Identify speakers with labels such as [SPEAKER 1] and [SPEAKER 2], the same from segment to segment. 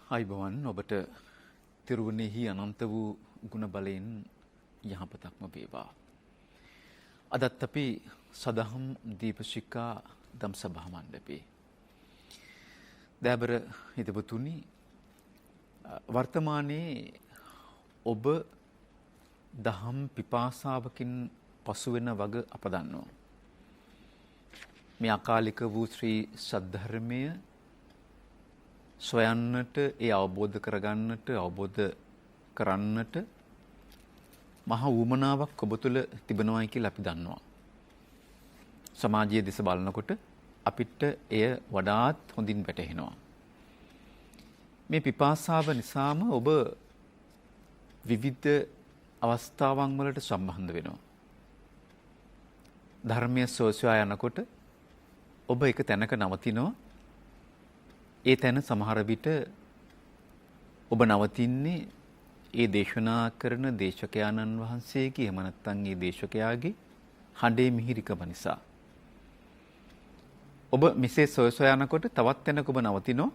[SPEAKER 1] අයිබෝවන් ඔබට තිරුවනෙහි අනන්ත වූ ගුණ බලයෙන් යහපතක්ම වේවා. අදත් අපි සදහම් දීපශිකා දම් සභා මණ්ඩපේ දෑබර හිතවතුනි වර්තමානයේ ඔබ දහම් පිපාසාවකින් පසු වෙන වග අප දන්නවා. මේ අකාලික වූ ශ්‍රී සද්ධර්මය සොයන්නට ඒ අවබෝධ කරගන්නට අවබෝධ කරන්නට මහා වුමනාවක් ඔබ තුළ තිබෙනවායි කියලා අපි දන්නවා. සමාජයේ දෙස බලනකොට අපිට එය වඩාත් හොඳින් වැටහෙනවා. මේ පිපාසාව නිසාම ඔබ විවිධ අවස්ථාවන් වලට සම්බන්ධ වෙනවා. ධර්මයේ සෝසයා යනකොට ඔබ එක තැනක නවතිනවා. ඒ තැන සමහර විට ඔබ නවතින්නේ ඒ දේශනා කරන දේශකයාණන් වහන්සේගේ එහෙම නැත්නම් ඒ දේශකයාගේ හඬේ මිහිරිකම නිසා. ඔබ මෙසේ සොයසොය යනකොට තවත් තැනක ඔබ නවතිනවා.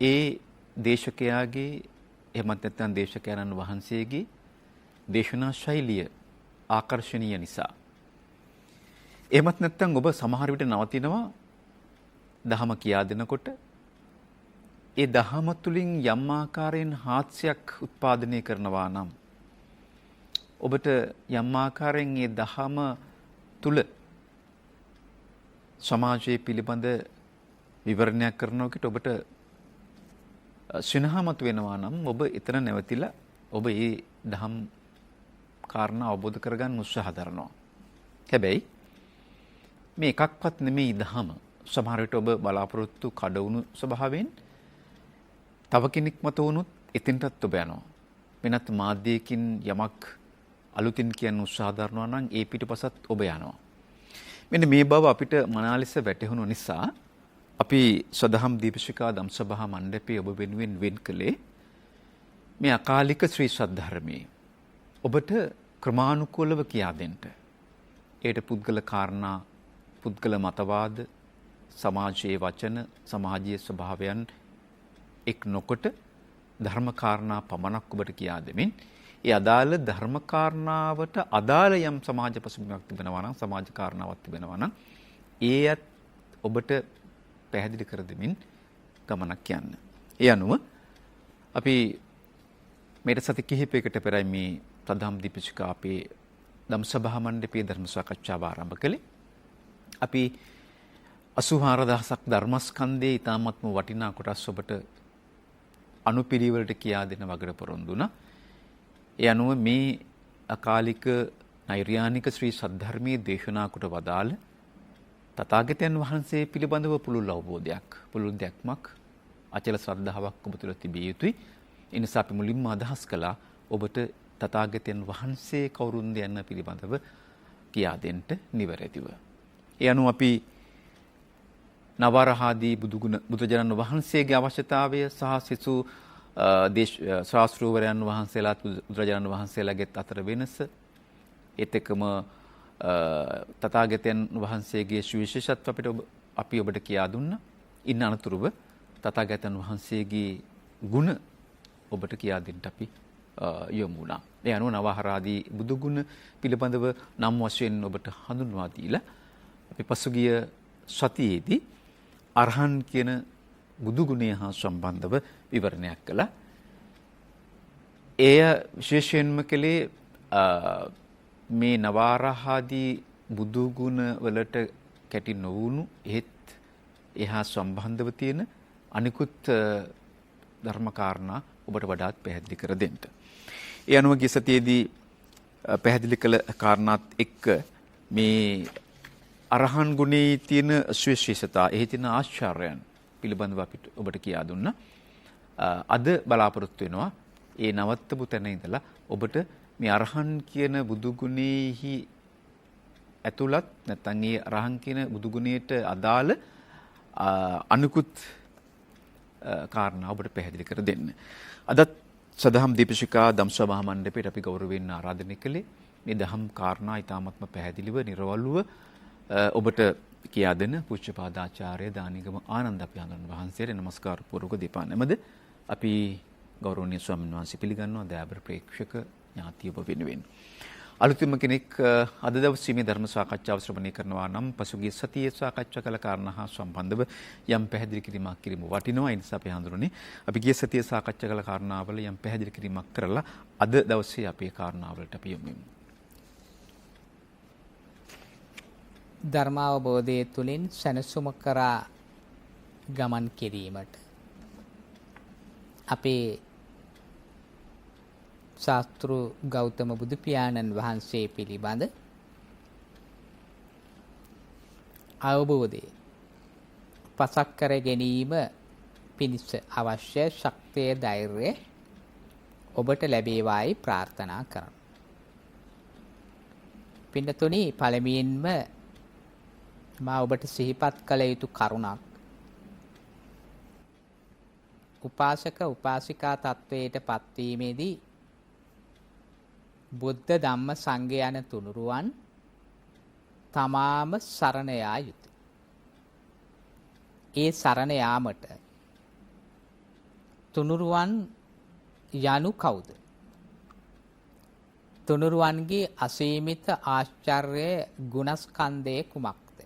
[SPEAKER 1] ඒ දේශකයාගේ එහෙම නැත්නම් දේශකයාණන් වහන්සේගේ දේශනා ශෛලිය ආකර්ෂණීය නිසා. එහෙමත් නැත්නම් ඔබ සමහර විට නවතිනවා දහම කියා දෙනකොට ඒ දහම තුලින් යම් ආකාරයෙන් හාස්‍යයක් උත්පාදනය කරනවා නම් ඔබට යම් ආකාරයෙන් ඒ දහම තුල සමාජයේ පිළිබඳ විවරණයක් කරනකොට ඔබට සිනහමත් වෙනවා නම් ඔබ එතන නැවතිලා ඔබ මේ දහම් කාරණා අවබෝධ කරගන්න උත්සාහ දරනවා. හැබැයි මේ එකක්වත් නෙමෙයි දහම. සමහර විට ඔබ බලාපොරොත්තු කඩවුණු ස්වභාවයෙන් තව කෙනෙක් මත වුණොත් එතෙන්ටත් ඔබ යනවා. වෙනත් මාධ්‍යයකින් යමක් අලුතින් කියන්න උත්සාහ දරනවා නම් ඒ පිටපසත් ඔබ යනවා. මෙන්න මේ බව අපිට මනාලෙස වැටහුණු නිසා අපි සදහම් දීපශිකා දම්සභා මණ්ඩපයේ ඔබ වෙනුවෙන් වෙන් කළේ මේ අකාලික ශ්‍රී සද්ධර්මයේ ඔබට ක්‍රමානුකූලව කියා දෙන්න. ඒට පුද්ගල කාරණා, පුද්ගල මතවාද, සමාජයේ වචන, සමාජීය ස්වභාවයන් එක් නොකොට ධර්ම කාරණා පමණක් ඔබට කියා දෙමින් ඒ අදාළ ධර්ම කාරණාවට අදාළ යම් සමාජ පසුබිමක් තිබෙනවා නම්, සමාජ කාරණාවක් තිබෙනවා නම් ඒත් ඔබට පැහැදිලි කර දෙමින් ගමනක් යන්න. ඒ අනුව අපි මේට සති කිහිපයකට පෙරයි මේ සදහම් දීපශිකා අපේ දම්සභා මණ්ඩපයේ ධර්ම සාකච්ඡාව ආරම්භ කළේ. අපි 84000ක් ධර්මස්කන්ධයේ ඊ타මත්ම වටිනා කොටස් ඔබට අනුපිළිවෙලට කියා දෙන වගට පොරොන්දු වුණා. ඒ අනුව මේ අකාලික නෛර්යානික ශ්‍රී සද්ධර්මයේ දේශනා කොට වදාළ තථාගතයන් වහන්සේ පිළිබඳව පුළුල් අවබෝධයක්, පුළුල් දැක්මක්, අචල ශ්‍රද්ධාවක් ඔබ තුළ තිබිය යුතුයි. ඒ නිසා අපි මුලින්ම අදහස් කළා ඔබට තථාගතයන් වහන්සේ කවුරුන්ද යන්න පිළිබඳව කියා දෙන්න නිවැරදිව. ඒ අනුව අපි නවරහාදී බුදුජනන් වහන්සේගේ අවශ්‍යතාවය සහ සිසු ශාස්ත්‍රූවරයන් වහන්සේලාත් බුදුරජාණන් වහන්සේලාගෙත් අතර වෙනස, ඒත් එක්කම තථාගතයන් වහන්සේගේ සුවිශේෂත්ව අපි ඔබට කියා දුන්නා. ඉන්න අනතුරුව තථාගතයන් වහන්සේගේ ගුණ ඔබට කියා දෙන්න අපි යොමු වුණා. ඒ අනුව නවහරාදී බුදු ගුණ පිළිබඳව නම් වශයෙන් ඔබට හඳුන්වා දීලා අපි පසුගිය සතියේදී අරහන් කියන බුදු ගුණය හා සම්බන්ධව විවරණයක් කළා. එය විශේෂයෙන්ම කළේ මේ නවාරහාදී බුදු ගුණ වලට කැටි නොවුණු එහෙත් එහා සම්බන්ධව තියෙන අනිකුත් ධර්ම කාරණා ඔබට වඩාත් පැහැදිලි කර දෙන්න. ඒ අනුව ගිය සතියේදී පැහැදිලි කළ කාරණාත් එක්ක මේ අරහන් ගුණයේ තියෙන විශේෂතා, එහි තියෙන ආශ්චර්යයන් පිළිබඳව අපිට ඔබට කියා දුන්නා. අද බලාපොරොත්තු වෙනවා ඒ නවත්තපු තැන ඉඳලා ඔබට මේ අරහන් කියන බුදු ගුණෙහි ඇතුළත් නැත්නම් ඒ අරහන් කියන බුදු ගුණයට අදාළ අනුකුත් කාරණා ඔබට පැහැදිලි කර දෙන්න. අදත් සදහම් දීපශිකා දම්සභා මණ්ඩපයට අපි ගෞරවයෙන් ආරාධනය කළේ මේ දහම් කාරණා ඊ타මත්ම පැහැදිලිව, නිර්වලුව ඔබට කියා දෙන පූජ්‍යපාදාචාර්ය දානිගම ආනන්ද අප්‍යාඳුන් වහන්සේට নমස්කාර පූර්වක දීපා නැමද අපි ගෞරවනීය ස්වාමීන් වහන්සේ පිළිගන්නවා දයාබර ප්‍රේක්ෂක ඥාති ඔබ වෙනුවෙන්. අලුතින්ම කෙනෙක් අද දවසේ මේ ධර්ම සාකච්ඡාව ශ්‍රවණය කරනවා නම් පසුගිය සතියේ සාකච්ඡා කළ කාරණා හා සම්බන්ධව යම් පැහැදිලි කිරීමක් කිරීම වටිනවා. ඒ නිසා අපි හඳුනන්නේ අපි ගිය සතියේ සාකච්ඡා කළ කාරණාවල යම් පැහැදිලි කිරීමක් කරලා අද දවසේ අපේ කාරණාවලට අපි යමු.
[SPEAKER 2] ධර්මාවබෝධය තුළින් සැනසුම කරා ගමන් කිරීමට අපේ ශාස්ත්‍රු ගෞතම බුදු පියාණන් වහන්සේ පිළිබඳ අවබෝධය පසක් කර ගැනීම පිණිස අවශ්‍ය ශක්තිය ධෛර්යය ඔබට ලැබේවායි ප්‍රාර්ථනා කරමි. පින්නතුනි, පළමුවෙන්ම මා ඔබට සිහිපත් කළ යුතු කරුණක්, උපාසක උපාසිකා තත්වයට පත්වීමේදී බුද්ධ ධම්ම සංඝ යන තුනුරුවන් තමාම සරණ යා යුතුය. ඒ සරණ යාමට තුනුරුවන් යනු කවුද? තුනුරුවන්ගේ අසීමිත ආශ්චර්ය ගුණස්කන්ධය කුමක්ද?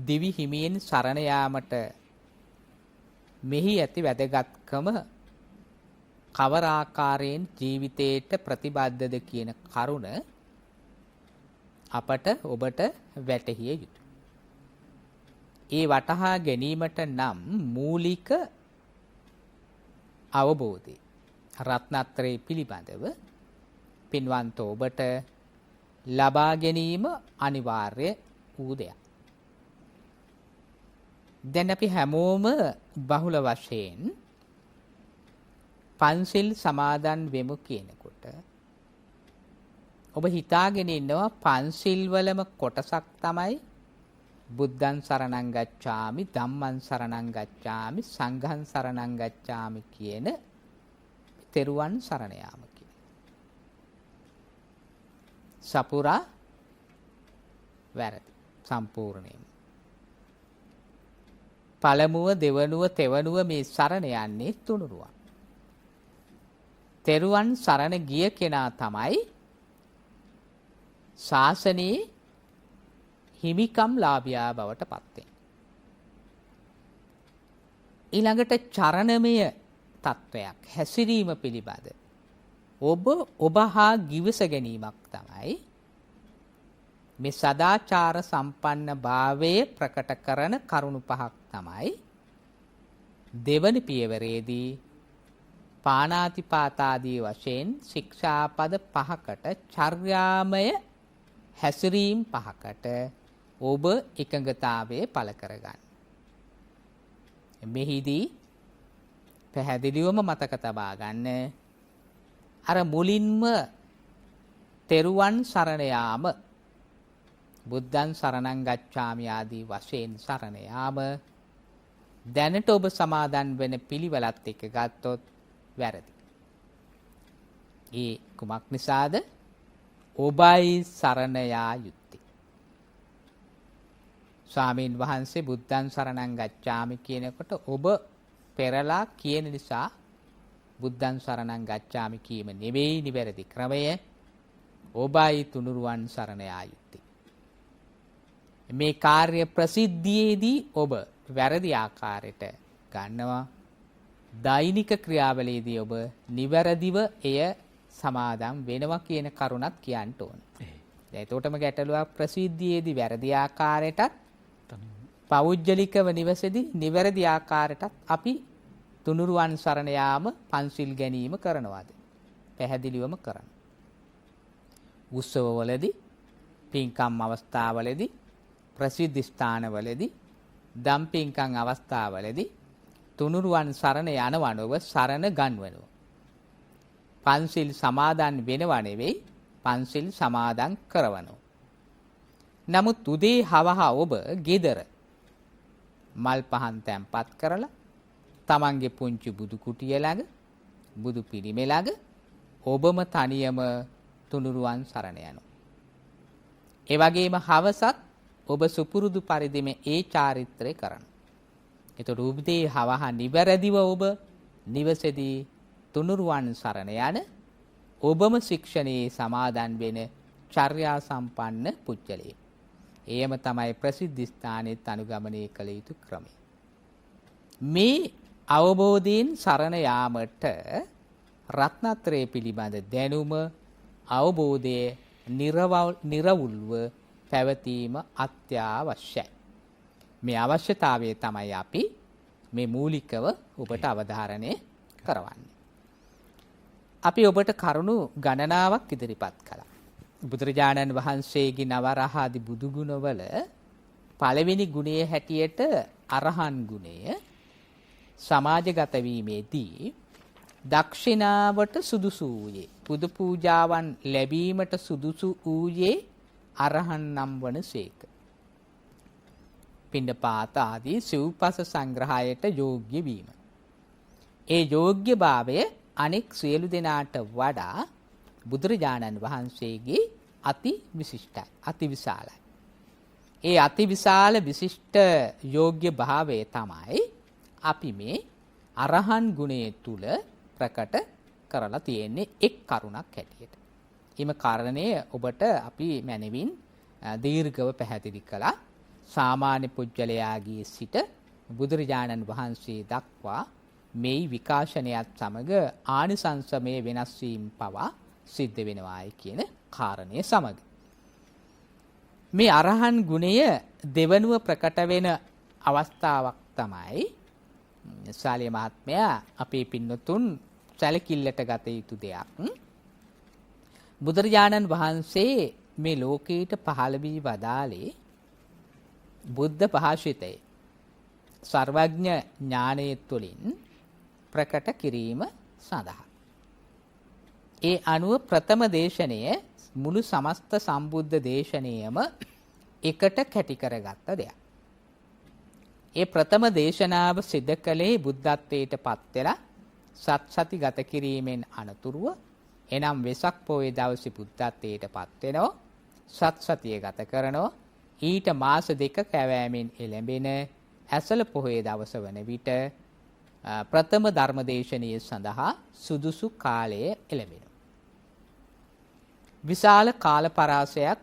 [SPEAKER 2] දිවි හිමියෙන් සරණ යාමට මෙහි ඇති වැදගත්කම කවර ආකාරයෙන් ජීවිතයට ප්‍රතිබද්ධද කියන කරුණ අපට ඔබට වැටහිය යුතුය. ඒ වටහා ගැනීමට නම් මූලික අවබෝධය රත්නත්‍රයේ පිළිබඳව පින්වන්ත ඔබට ලබා ගැනීම අනිවාර්ය වූ දෙයක්. දැන් අපි හැමෝම බහුල වශයෙන් පන්සිල් සමාදන් වෙමු කියනකොට ඔබ හිතාගෙන ඉන්නවා පන්සිල් වලම කොටසක් තමයි බුද්ධං සරණං ගච්ඡාමි, ධම්මං සරණං ගච්ඡාමි, සංඝං සරණං ගච්ඡාමි කියන තෙරුවන් සරණ යාම කියන. සපුරා වැරදි සම්පූර්ණයෙන්. පළමුව, දෙවනුව, තෙවනුව මේ සරණ යන්නේ තුනුරුවන්. තෙරුවන් සරණ ගිය කෙනා තමයි ශාසනයේ හිමිකම් ලාභියා බවට පත් වෙන්නේ. ඊළඟට චරණමය තත්වයක් හැසිරීම පිළිබඳ ඔබ හා ගිවිස ගැනීමක් තමයි මේ සදාචාර සම්පන්න භාවය ප්‍රකට කරන කරුණු පහක් තමයි දෙවන පියවරේදී පාණාතිපාතාදී වශයෙන් ශික්ෂාපද 5කට චර්යාමය හැසිරීම් 5කට ඔබ එකඟතාවය පළ කරගන්න. මෙහිදී පැහැදිලිවම මතක තබා ගන්න, අර මුලින්ම තෙරුවන් සරණ යාම, බුද්ධං සරණං ගච්ඡාමි ආදී වශයෙන් සරණ යාම දැනට ඔබ සමාදන් වෙන පිළිවෙලත් එක්ක ගත්තොත් වැරදි. ඒ කුමක් නිසාද? ඔබයි සරණ යා යුත්තේ. ස්වාමීන් වහන්සේ බුද්ධං සරණං ගච්ඡාමි කියනකොට ඔබ පෙරලා කියන නිසා බුද්ධං සරණං ගච්ඡාමි කීම නෙවෙයි නිවැරදි ක්‍රමය. ඔබයි තුනුරුවන් සරණ යා යුත්තේ. මේ කාර්ය ප්‍රසිද්ධියේදී ඔබ වැරදි ආකාරයට ගන්නවා. දෛනික ක්‍රියාවලියේදී ඔබ නිවැරදිව එය සමාදම් වෙනවා කියන කරුණත් කියන්න ඕන. දැන් එතකොටම ගැටලුවක් ප්‍රසිද්ධියේදී වැරදි ආකාරයටත් පෞද්ගලිකව නිවසේදී නිවැරදි ආකාරයටත් අපි තුනුරුවන් සරණ යාම පන්සිල් ගැනීම කරනවාද? පැහැදිලිවම කරන්න. උත්සවවලදී, පින්කම් අවස්ථාවලදී, ප්‍රසිද්ධ ස්ථානවලදී, දම් පින්කම් අවස්ථාවලදී තුනුරුවන් සරණ යනවනව සරණ ගන්වනව. පන්සිල් සමාදන් වෙනව නෙවෙයි, පන්සිල් සමාදන් කරවනවා. නමුත් උදේ හවහ ඔබ ගෙදර මල් පහන් තැන්පත් කරලා තමන්ගේ පුංචි බුදු කුටිය ළඟ, බුදු පිළිමේ ළඟ ඔබම තනියම තුනුරුවන් සරණ යනවා. ඒ වගේම හවසත් ඔබ සුපුරුදු පරිදිම ඒ චාරිත්‍රය කරන්න. එතකොට උදේ හවහ නිවැරදිව ඔබ නිවසේදී තුනුරුවන් සරණ යන ඔබම ශික්ෂණයේ සමාදන් වෙන චර්යා සම්පන්න පුජ්‍යලේ. එයම තමයි ප්‍රසිද්ධ ස්ථානෙත් අනුගමනය කළ යුතු ක්‍රමය. මේ අවබෝධයෙන් සරණ යාමට රත්නත්‍රය පිළිබඳ දැනුම අවබෝධය නිර්වුල්ව පැවතීම අත්‍යවශ්‍යයි. මේ අවශ්‍යතාවය තමයි අපි මේ මූලිකව ඔබට අවධාරණය කරවන්නේ. අපි ඔබට කරුණු ගණනාවක් ඉදිරිපත් කළා. බුදුරජාණන් වහන්සේගේ නවරහාදි බුදුගුණවල පළවෙනි ගුණය හැටියට අරහන් ගුණය සමාජගත වීමේදී දක්ෂිනාවට සුදුසු වූයේ පුද පූජාවන් ලැබීමට සුදුසු වූයේ අරහන් නම් වනසේක. පිණ්ඩපාත ආදී සිව්පස සංග්‍රහයට යෝග්‍ය වීම. ඒ යෝග්‍යභාවය අනෙක් සියලු දෙනාට වඩා බුදුරජාණන් වහන්සේගේ අති විශිෂ්ටයි, අති විශාලයි. ඒ අති විශාල විශිෂ්ට යෝග්‍ය භාවය තමයි අපි මේ අරහන් ගුණය තුල ප්‍රකට කරලා තියෙන්නේ එක් කරුණක් හැටියට. එම කාරණය ඔබට අපි මැනවින් දීර්ඝව පැහැදිලි කළා. සාමාන්‍ය පුජ්‍යලයාගේ සිට බුදුරජාණන් වහන්සේ දක්වා මේ විකාශනයත් සමග ආනිසංසමේ වෙනස් වීම පවා සිද්ධ වෙනවායි කියන කාරණය සමග මේ අරහන් ගුණය දෙවනුව ප්‍රකට වෙන අවස්ථාවක් තමයි ශාලිය මහත්මයා අපේ පින්නතුන් සැලකිල්ලට ගත යුතු දෙයක්. බුදුරජාණන් වහන්සේ මේ ලෝකයට පහළ වී වදාළේ බුද්ධ භාෂිතය සර්වඥ ඥානය තුළින් ප්‍රකට කිරීම සඳහා. ඒ අනුව ප්‍රථම දේශනය මුළු සමස්ත සම්බුද්ධ දේශනයම එකට කැටි කරගත්ත දෙයක්. ඒ ප්‍රථම දේශනාව සිද්ධ කළේ බුද්ධත්වයට පත්වෙලා සත්සති ගත කිරීමෙන් අනතුරුව එනම් වෙසක් පොහොය දවසේ බුද්ධත්වයට පත්වෙනවා සත්සතිය ගත කරනවා ඊට මාස දෙක කැවෑමෙන් එළඹෙන ඇසළ පොහොය දවස වන විට ප්‍රථම ධර්මදේශනය සඳහා සුදුසු කාලය එළඹෙනවා. විශාල කාල පරාසයක්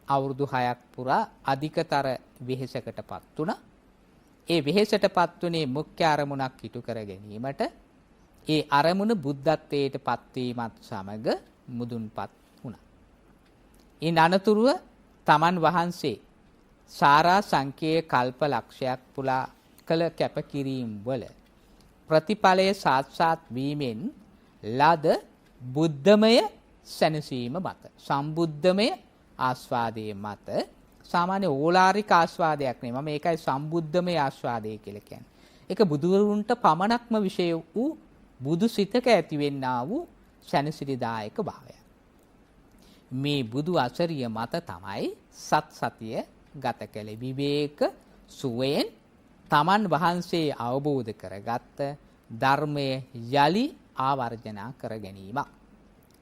[SPEAKER 2] අවුරුදු 6ක් පුරා අධිකතර වෙහෙසකට පත් වුණා. ඒ වෙහෙසට පත් වුණේ මුඛ්‍ය අරමුණක් ඉටු කර ගැනීමට. ඒ අරමුණ බුද්ධත්වයට පත්වීමත් සමග මුදුන්පත් වුණා. ඉන් අනතුරුව තමන් වහන්සේ සාරා සංකේය කල්ප ලක්ෂයක් පුලා කළ කැපකිරීම් වල ප්‍රතිඵලය සාක්ෂාත් වීමෙන් ලද බුද්ධමය සැනසීම මත සම්බුද්ධමය ආස්වාදයේ මත සාමාන්‍ය ඕලාරික ආස්වාදයක් නෙමෙයි මම ඒකයි සම්බුද්ධමය ආස්වාදය කියලා කියන්නේ. ඒක බුදුවරුන්ට පමණක්ම විශේෂ වූ බුදු සිතක ඇතිවෙන්නා වූ සැනසිලිදායක භාවය. මේ බුදු අසරිය මත තමයි සත්සතිය ගත කළ විවේක සුවයෙන් තමන් වහන්සේ අවබෝධ කරගත්ත ධර්මය යලි ආවර්ජනා කර ගැනීමක්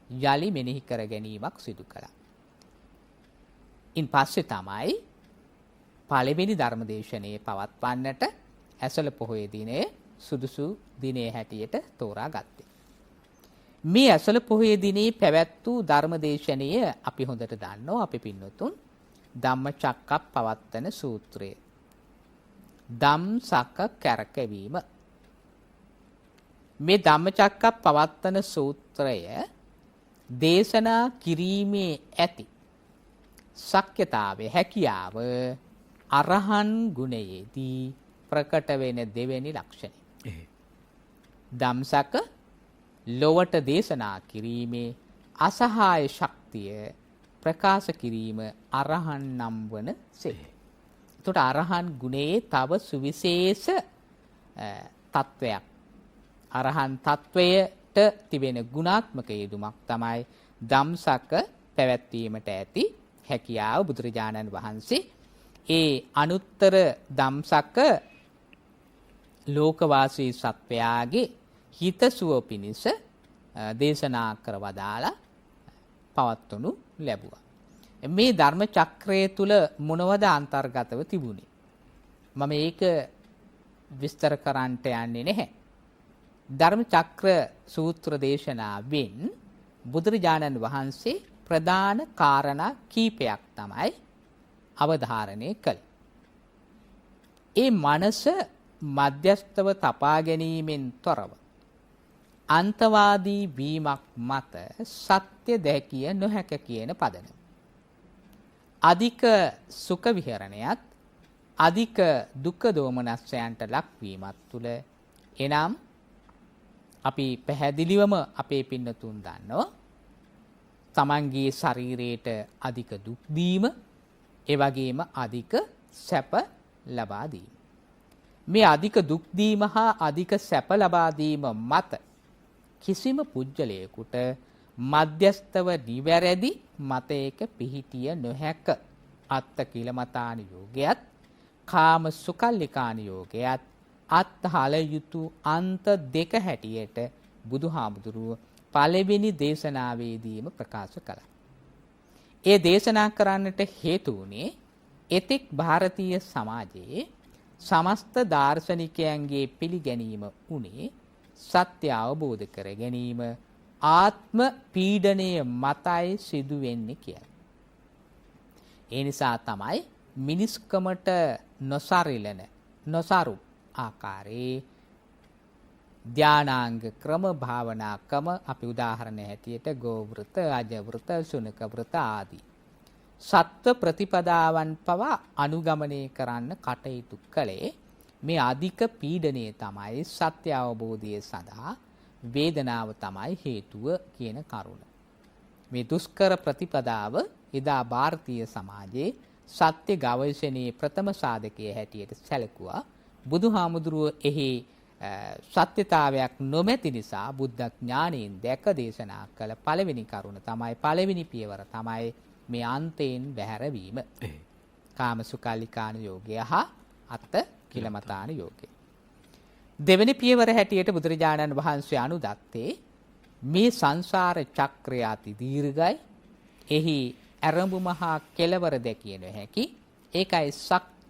[SPEAKER 2] යලි මෙනෙහි කර ගැනීමක් සිදු කළා. ඉන් පස්සේ තමයි පළවෙනි ධර්මදේශනයේ පවත්වන්නට ඇසළ පොහොය දිනයේ සුදුසු දිනේ හැටියට තෝරාගත්තේ. මේ ඇසළ පොහොය දිනේ පැවැත් වූ ධර්මදේශනය අපි හොඳට දන්නවා අපි පින්නතුන් ධම්මචක්කප්පවත්තන සූත්‍රය. ධම්සක කැරකවීම. මේ ධම්මචක්කප්පවත්තන සූත්‍රය දේශනා කිරීමේ ඇති ශක්්‍යතාවය හැකියාව අරහන් ගුණයේදී ප්‍රකට වෙන දෙවෙනි ලක්ෂණය. ධම්සක ලොවට දේශනා කිරීමේ අසහාය ශක්තිය ප්‍රකාශ කිරීම අරහන් නම් වන සේ. එතකොට අරහන් ගුණයේ තව සුවිශේෂ තත්වයක් අරහන් තත්වයට තිබෙන ගුණාත්මක යෙදුමක් තමයි ධම්සක පැවැත්වීමට ඇති හැකියාව. බුදුරජාණන් වහන්සේ ඒ අනුත්තර ධම්සක ලෝකවාසී සත්වයාගේ හිතසුව පිණිස දේශනා කර වදාලා පවත්වනු ලැබුවා. මේ ධර්ම චක්‍රය තුල මොනවද අන්තර්ගතව තිබුණේ? මම ඒක විස්තර කරන්නට යන්නේ නැහැ. ධර්ම චක්‍ර සූත්‍ර දේශනාවෙන් බුදුරජාණන් වහන්සේ ප්‍රධාන කාරණා කීපයක් තමයි අවධාරණය කළේ. ඒ මනස මධ්‍යස්තව තපා ගැනීමෙන් තොරව අන්තවාදී වීමක් මත සත්‍ය දැකිය නොහැක කියන පදනම. අධික සුඛ විහරණයත් අධික දුක්ඛ දෝමනස්යන්ට ලක්වීමත් තුළ එනම් අපි පැහැදිලිවම අපේ පින්නතුන් දන්නවා තමන්ගේ ශරීරයට අධික දුක් දීම ඒ වගේම අධික සැප ලබා දීම. මේ අධික දුක් දීම හා අධික සැප ලබා දීම මත කිසිම පුජ්‍යලයකට මධ්‍යස්තව නිවැරදි මතයක පිහිටිය නොහැක. අත්ත කිලමතාන යෝගයත් කාම සුකල්ලිකාන යෝගයත් අත්හල යුතු අන්ත දෙක හැටියට බුදුහාමුදුරුව පළවෙනි දේශනාවේදීම ප්‍රකාශ කළා. ඒ දේශනා කරන්නට හේතු වුණේ එතෙක් ಭಾರತೀಯ සමාජයේ සමස්ත දාර්ශනිකයන්ගේ පිළිගැනීම උනේ සත්‍ය අවබෝධ කර ගැනීම ආත්ම පීඩනයේ මතයි සිදු වෙන්නේ කියලා. ඒ නිසා තමයි මිනිස්කමට නොසරිලන නොසරු ආකාරයේ ධානාංග ක්‍රම භාවනා ක්‍රම අපි උදාහරණ හැටියට ගෝවෘත අජවෘත සුනක වෘත ආදී සත්ව ප්‍රතිපදාවන් පවා අනුගමනය කරන්න කටයුතු කළේ මේ අධික පීඩනය තමයි සත්‍ය අවබෝධය සඳහා වේදනාව තමයි හේතුව කියන කරුණ. මේ දුෂ්කර ප්‍රතිපදාව එදා ಭಾರತೀಯ සමාජයේ සත්‍ය ගවේෂණයේ ප්‍රථම සාධකයේ හැටියට සැලකුවා. බුදුහාමුදුරුව එහි සත්‍යතාවයක් නොමැති නිසා බුද්ධ ඥාණයෙන් දැක දේශනා කළ පළවෙනි කරුණ තමයි පළවෙනි පියවර තමයි මේ අන්තයෙන් බැහැරවීම. කාමසුකල්ලිකාන යෝගය හා අත්ත කිලමතාන යෝගය. දෙවෙනි පියවර හැටියට බුදුරජාණන් වහන්සේ අනුදත්තේ මේ සංසාර චක්‍රය අති දීර්ඝයි. එහි ඇරඹුම හා කෙලවර දැකිය නොහැකි. ඒකයි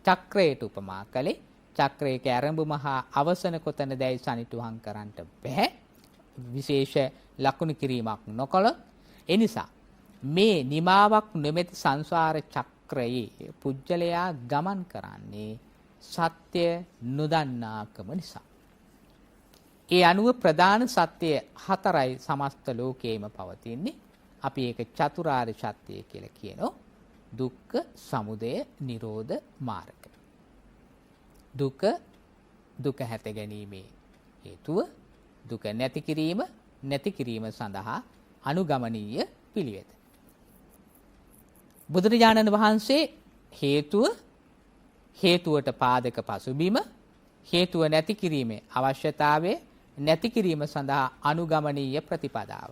[SPEAKER 2] චක්‍රයට උපමා කළේ. චක්‍රයක ඇරඹුම හා අවසන කොතනදැයි සනිටුහන් කරන්නට බැහැ. විශේෂ ලකුණු කිරීමක් නොකළොත්. එනිසා මේ නිමාවක් නොමැති සංසාර චක්‍රයේ පුජ්‍යලයා ගමන් කරන්නේ සත්‍ය නොදන්නාකම නිසා. ඒ අනුව ප්‍රධාන සත්‍ය හතරයි සමස්ත ලෝකයේම පවතින්නේ. අපි ඒක චතුරාර්ය සත්‍ය කියලා කියනවා. දුක්ඛ, සමුදය, නිරෝධ මාර්ග. දුක හැත ගැනීමේ හේතුව, දුක නැති කිරීම සඳහා අනුගමනීය පිළිවෙත. බුදුරජාණන් වහන්සේ හේතුවට පාදක පසුබිම, හේතුව නැති කිරීමේ අවශ්‍යතාවය, නැති කිරීම සඳහා අනුගමනීය ප්‍රතිපදාව.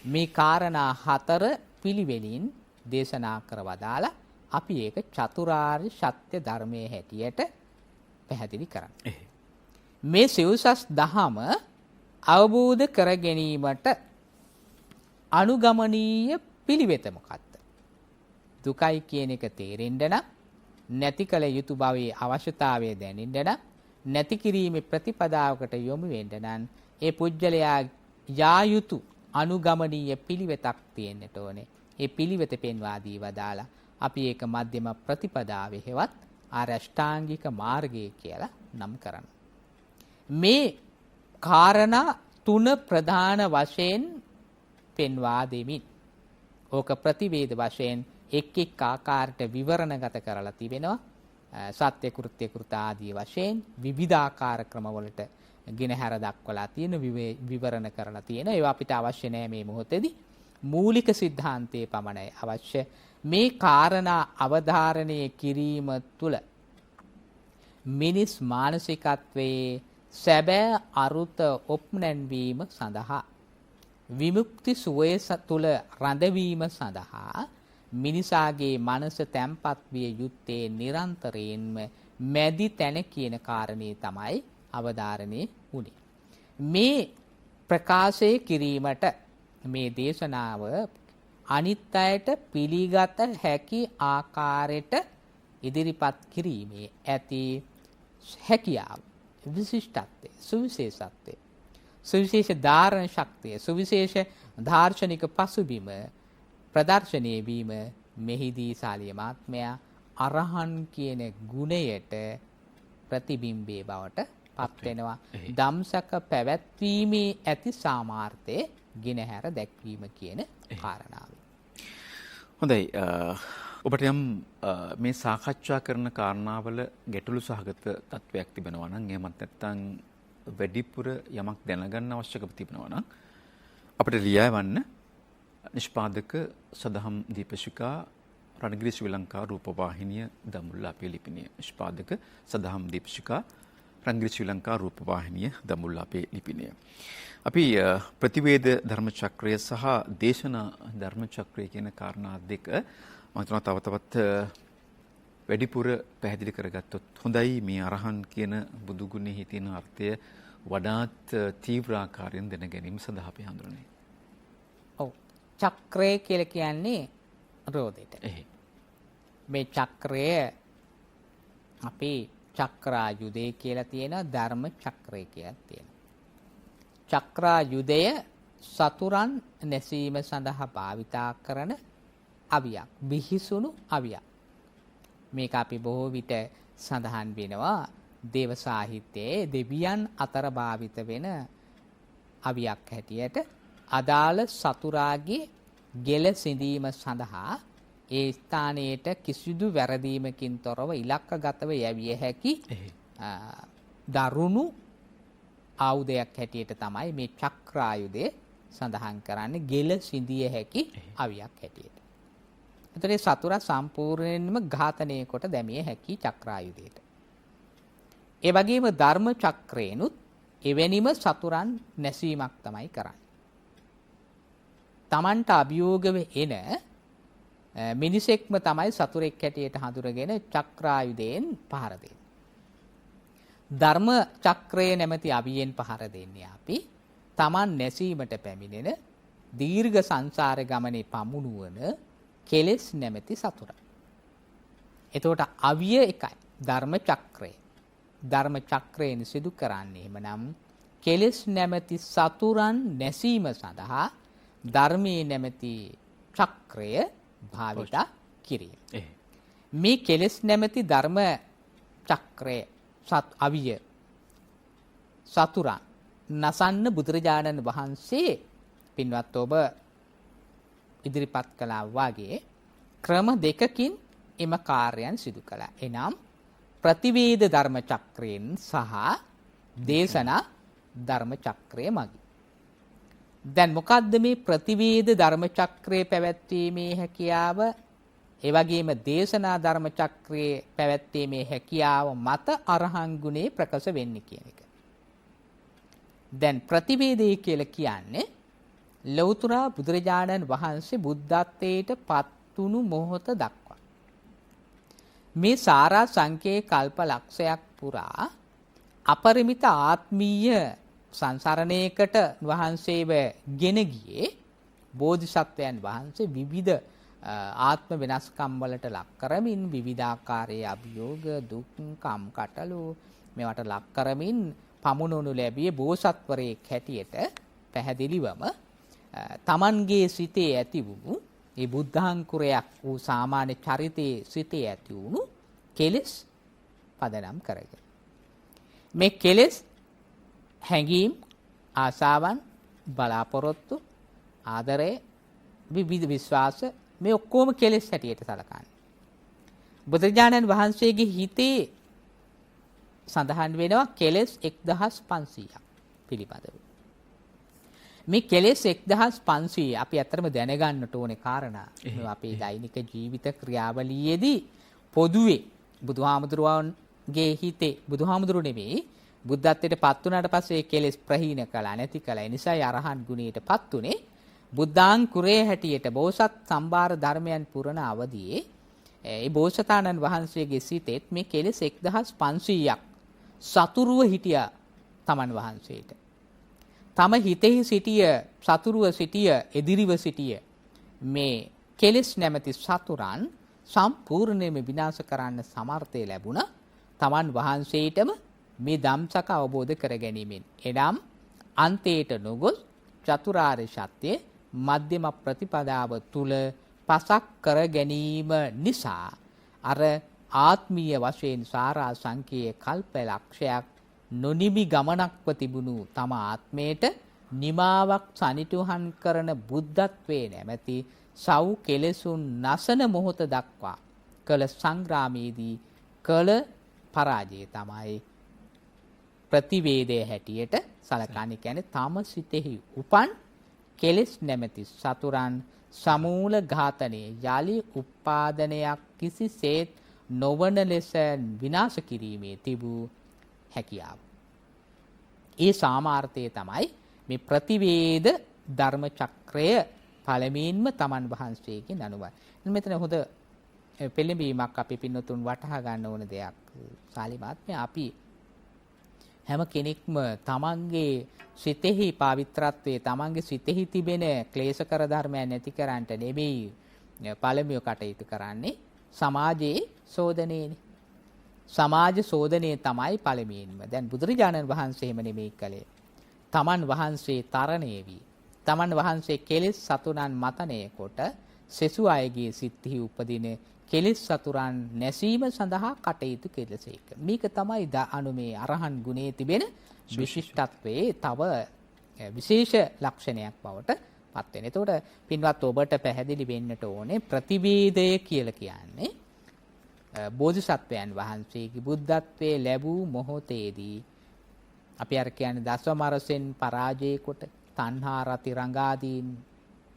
[SPEAKER 2] මේ කාරණා හතර පිළිවෙලින් දේශනා කරවදාලා අපි ඒක චතුරාර්ය සත්‍ය ධර්මයේ හැටියට පැහැදිලි කරන්නේ. මේ සිව්සස් දහම අවබෝධ කර ගැනීමට අනුගමනීය පිළිවෙත මොකක්ද? දුකයි කියන එක තේරෙන්න නම්, නැති කල යුතු බවේ අවශ්‍යතාවය දැනෙන්න නම්, නැති කිරීමේ ප්‍රතිපදාවකට යොමු වෙන්න නම් ඒ පුජ්‍යලයා යා යුතු අනුගමනීය පිළිවෙතක් තියෙන්නට ඕනේ. ඒ පිළිවෙත පෙන්වා දී වදාලා අපි ඒක මධ්‍යම ප්‍රතිපදාවේ හෙවත් ආරෂ්ඨාංගික මාර්ගය කියලා නම් කරනවා. මේ කාරණා තුන ප්‍රධාන වශයෙන් පෙන්වා දෙමින් ඕක ප්‍රතිවේද වශයෙන් එක් එක් ආකාරයට විවරණගත කරලා තිබෙනවා. සත්‍ය කෘත්‍ය කෘත ආදී වශයෙන් විවිධාකාර ක්‍රමවලට ගෙනහැර දක්වලා තියෙන විවරණ කරලා තියෙන ඒවා අපිට අවශ්‍ය නැහැ මේ මොහොතේදී. මූලික સિદ્ધාන්තයේ පමණයි අවශ්‍ය. මේ කාරණා අවධාරණය කිරීම තුළ මිනිස් මානසිකත්වයේ සැබෑ අරුත ඔප්නැන්වීම සඳහා විමුක්ති සුවය තුළ රැඳවීම සඳහා මිනිසාගේ මනස තැම්පත් විය යුත්තේ නිරන්තරයෙන්ම මැදි තැන කියන කාරණේ තමයි අවධාරණය වුණේ. මේ ප්‍රකාශය කිරීමට මේ දේශනාව අනිත් අයට පිළිගත හැකි ආකාරයට ඉදිරිපත් කිරීමේ ඇති හැකියාව, විශිෂ්ටත්වය, සුවිශේෂත්වය, සුවිශේෂ ධාරණ ශක්තිය, සුවිශේෂ දාර්ශනික පසුබිම ප්‍රදර්ශනය වීම මෙහිදී ශාලිය මහත්මයා අරහන් කියන ගුණයට ප්‍රතිබිම්බේ බවට පත් වෙනවා. ධම්සක පැවැත්වීමේ ඇති සාමාර්ථය ගෙනහැර දැක්වීම කියන කාරණාව.
[SPEAKER 1] හොඳයි. ඔබට යම් මේ සාකච්ඡා කරන කාරණාවල ගැටලු සහගත තත්වයක් තිබෙනවා නම් එහෙමත් නැත්නම් වැඩිපුර යමක් දැනගන්න අවශ්‍යකම තිබෙනවා නම් අපිට ලියවන්න නිෂ්පාදක සදහම් දීපශිකා රණගිරි ශ්‍රී ලංකා රූපවාහිනිය දඹුල්ල අපේ ලිපිනය. නිෂ්පාදක සදහම් දීපශිකා රණගිරි ශ්‍රී ලංකා රූපවාහිනිය දඹුල්ල අපේ ලිපිනය. අපි ප්‍රතිවේද ධර්ම චක්‍රය සහ දේශනා ධර්ම චක්‍රය කියන කාරණා දෙක මම හිතනවා තව තවත් වැඩිපුර පැහැදිලි කරගත්තොත් හොඳයි. මේ අරහන් කියන බුදු ගුණෙහි තියෙන අර්ථය වඩාත් තීව්‍ර ආකාරයෙන් දැන ගැනීම සඳහා අපි හඳුනන්නේ.
[SPEAKER 2] ඔව්. චක්‍රය කියලා කියන්නේ රෝදෙට. මේ චක්‍රය අපි චක්‍රායුධය කියලා තියෙනවා, ධර්ම චක්‍රය කියලා තියෙනවා. චක්‍රායුධය සතුරන් නැසීම සඳහා භාවිතා කරන අවියක්, බිහිසුණු අවියක්. මේක අපි බොහෝ විට සඳහන් වෙනවා දේව සාහිත්‍යයේ දෙවියන් අතර භාවිත වෙන අවියක් හැටියට. අදාළ සතුරාගේ ගෙල සිඳීම සඳහා ඒ ස්ථානයට කිසිදු වැරදීමකින් තොරව ඉලක්කගතව යැවිය හැකි දරුණු ආයුධයක් හැටියට තමයි මේ චක්‍රායුධය සඳහන් කරන්නේ, ගෙල සිඳිය හැකි අවියක් හැටියට. එතකොට සතුරා සම්පූර්ණයෙන්ම ඝාතනය කොට දැමිය හැකි චක්‍රායුධයට. ඒ වගේම ධර්ම චක්‍රේනුත් එවැනිම සතුරන් නැසීමක් තමයි කරන්නේ. Tamanට අභියෝගව එන මිනිසෙක්ම තමයි සතුරෙක් හැටියට හඳුරගෙන චක්‍රායුධයෙන් පහර දෙන්නේ. ධර්ම චක්‍රය නැමැති අවියෙන් පහර දෙන්නේ අපි Taman නැසීමට පැමිණෙන දීර්ඝ සංසාර ගමනේ පමුණුවන කෙලෙස් නැමැති සතුරා. එතකොට අවිය එකයි ධර්ම චක්‍රය. ධර්ම චක්‍රයෙන් සිදු කරන්නේ එහෙමනම් කෙලෙස් නැමැති සතුරන් නැසීම සඳහා ධර්මයේ නැමැති චක්‍රය භාවිත කිරීම. මේ කෙලෙස් නැමැති ධර්ම චක්‍රය අවිය සතුරන් නසන්න බුදුරජාණන් වහන්සේ පින්වත් ඔබ ඉදිරිපත් කළා වගේ ක්‍රම දෙකකින් එම කාර්යයන් සිදු කළා. එනම් ප්‍රතිවේද ධර්ම චක්‍රයෙන් සහ දේශනා ධර්ම චක්‍රය මගින්. දැන් මොකද්ද මේ ප්‍රතිවේද ධර්ම චක්‍රයේ පැවැත්වීමේ හැකියාව, ඒ වගේම දේශනා ධර්ම චක්‍රයේ පැවැත්වීමේ හැකියාව මත අරහන් ගුණේ ප්‍රකශ වෙන්නේ කියන එක. දැන් ප්‍රතිවේදය කියලා කියන්නේ ලෞතර බුදුරජාණන් වහන්සේ බුද්ධත්වයට පත්තුණු මොහොත දක්වා මේ සාරා සංකේ කල්ප ලක්ෂයක් පුරා අපරිමිත ආත්මීය සංසරණයකට වහන්සේව ගෙන ගියේ බෝධිසත්වයන් වහන්සේ විවිධ ආත්ම වෙනස්කම් වලට ලක් කරමින් විවිධාකාරයේ අභියෝග දුක් කම් කටළු මේවට ලක් කරමින් පමුණුණු ලැබියේ බෝසත්වරයෙක් හැටියට පැහැදිලිවම තමන්ගේ සිතේ ඇති වුණු ඒ බුද්ධාංකුරයක් වූ සාමාන්‍ය චරිතයේ සිතේ ඇති වුණු කෙලෙස් පදනම් කරගෙන මේ කෙලෙස් හැඟීම් ආසාවන් බලාපොරොත්තු ආදරය විවිධ විශ්වාස මේ ඔක්කොම කෙලෙස් හැටියට සලකන්නේ. බුදුරජාණන් වහන්සේගේ හිතේ සඳහන් වෙනවා කෙලෙස් 1500ක් පිළිබඳව. මේ කෙලෙස් 1500 අපි අතරම දැනගන්නට ඕනේ කාරණා. අපේ දෛනික ජීවිත ක්‍රියාවලියේදී පොදුවේ බුදුහාමුදුරුවන්ගේ හිතේ බුදුහාමුදුරු නෙමෙයි බුද්ධත්වයට පත් වුණාට පස්සේ කෙලෙස් ප්‍රහීන කළා නැති කළා. ඒ නිසා අරහන් ගුණයට පත් උනේ බුද්ධාංකුරේ හැටියට බෝසත් සම්භාර ධර්මයන් පුරන අවදියේ ඒ බෝසතාණන් වහන්සේගේ සිතෙත් මේ කෙලෙස් 1500ක් සතුරුව හිටියා තමන් වහන්සේට. තම හිතෙහි සිටිය සතුරුව සිටිය එදිරිව සිටිය මේ කෙලෙස් නැමැති සතුරන් සම්පූර්ණයෙන්ම විනාශ කරන්න සමර්ථය ලැබුණා තමන් වහන්සේටම මේ ධම්සක අවබෝධ කර ගැනීමෙන්. එනම් අන්තයට නොගොස් චතුරාර්ය සත්‍ය මධ්‍යම ප්‍රතිපදාව තුල පසක් කර ගැනීම නිසා අර ආත්මීය වශයෙන් සාරා සංකේය කල්ප ලක්ෂයක් නොනිමි ගමනක්ව තිබුණු තම ආත්මයට නිමාවක් සනිටුහන් කරන බුද්ධත්වයේ නැමැති සව් කෙලෙසුන් නසන මොහොත දක්වා කළ සංග්‍රාමයේදී කළ පරාජය තමයි ප්‍රතිවේදයේ හැටියට සලකන්නේ. කියන්නේ තම සිතෙහි උපන් කෙලෙස් නැමැති සතුරන් සමූල ඝාතනයේ යලි උපාදනයක් කිසිසේත් නොවන ලෙස විනාශ කිරීමේ තිබූ හැකියාව. ඒ සාමාර්ථය තමයි මේ ප්‍රතිවේද ධර්ම චක්‍රය පළමුවෙන්ම තමන් වහන්සේගෙන් අනුවයි. මෙතන හොඳ පෙළඹීමක් අපි පින්නතුන් වටහා ගන්න ඕන දෙයක්. සාලිමාත්මය අපි හැම කෙනෙක්ම තමන්ගේ සිතෙහි පවිත්‍රත්වයේ තමන්ගේ සිතෙහි තිබෙන ක්ලේශකර ධර්මයන් නැති කරන්නට නෙමෙයි පළමුව කටයුතු කරන්නේ සමාජයේ සෝදනයේනේ. සමාජ සෝදනයේ තමයි පළමුවෙන්ම. දැන් බුදුරජාණන් වහන්සේ එහෙම නෙමෙයි කළේ. තමන් වහන්සේ තරණය වී තමන් වහන්සේ කෙලෙස් සතුරන් මතනය කොට සෙසු අයගේ සිත්හි උපදින කෙලෙස් සතුරන් නැසීම සඳහා කටයුතු කෙලසේක. මේක තමයි අනුමේ අරහන් ගුණයේ තිබෙන විශිෂ්ටත්වයේ තව විශේෂ ලක්ෂණයක් බවට පත් වෙන. එතකොට පින්වත් ඔබට පැහැදිලි වෙන්නට ඕනේ ප්‍රතිවේදය කියලා කියන්නේ බෝධිසත්වයන් වහන්සේගේ බුද්ධත්වයේ ලැබූ මොහොතේදී අපි අර කියන්නේ දසවමරසෙන් පරාජය කොට තණ්හා රති රංගාදීන්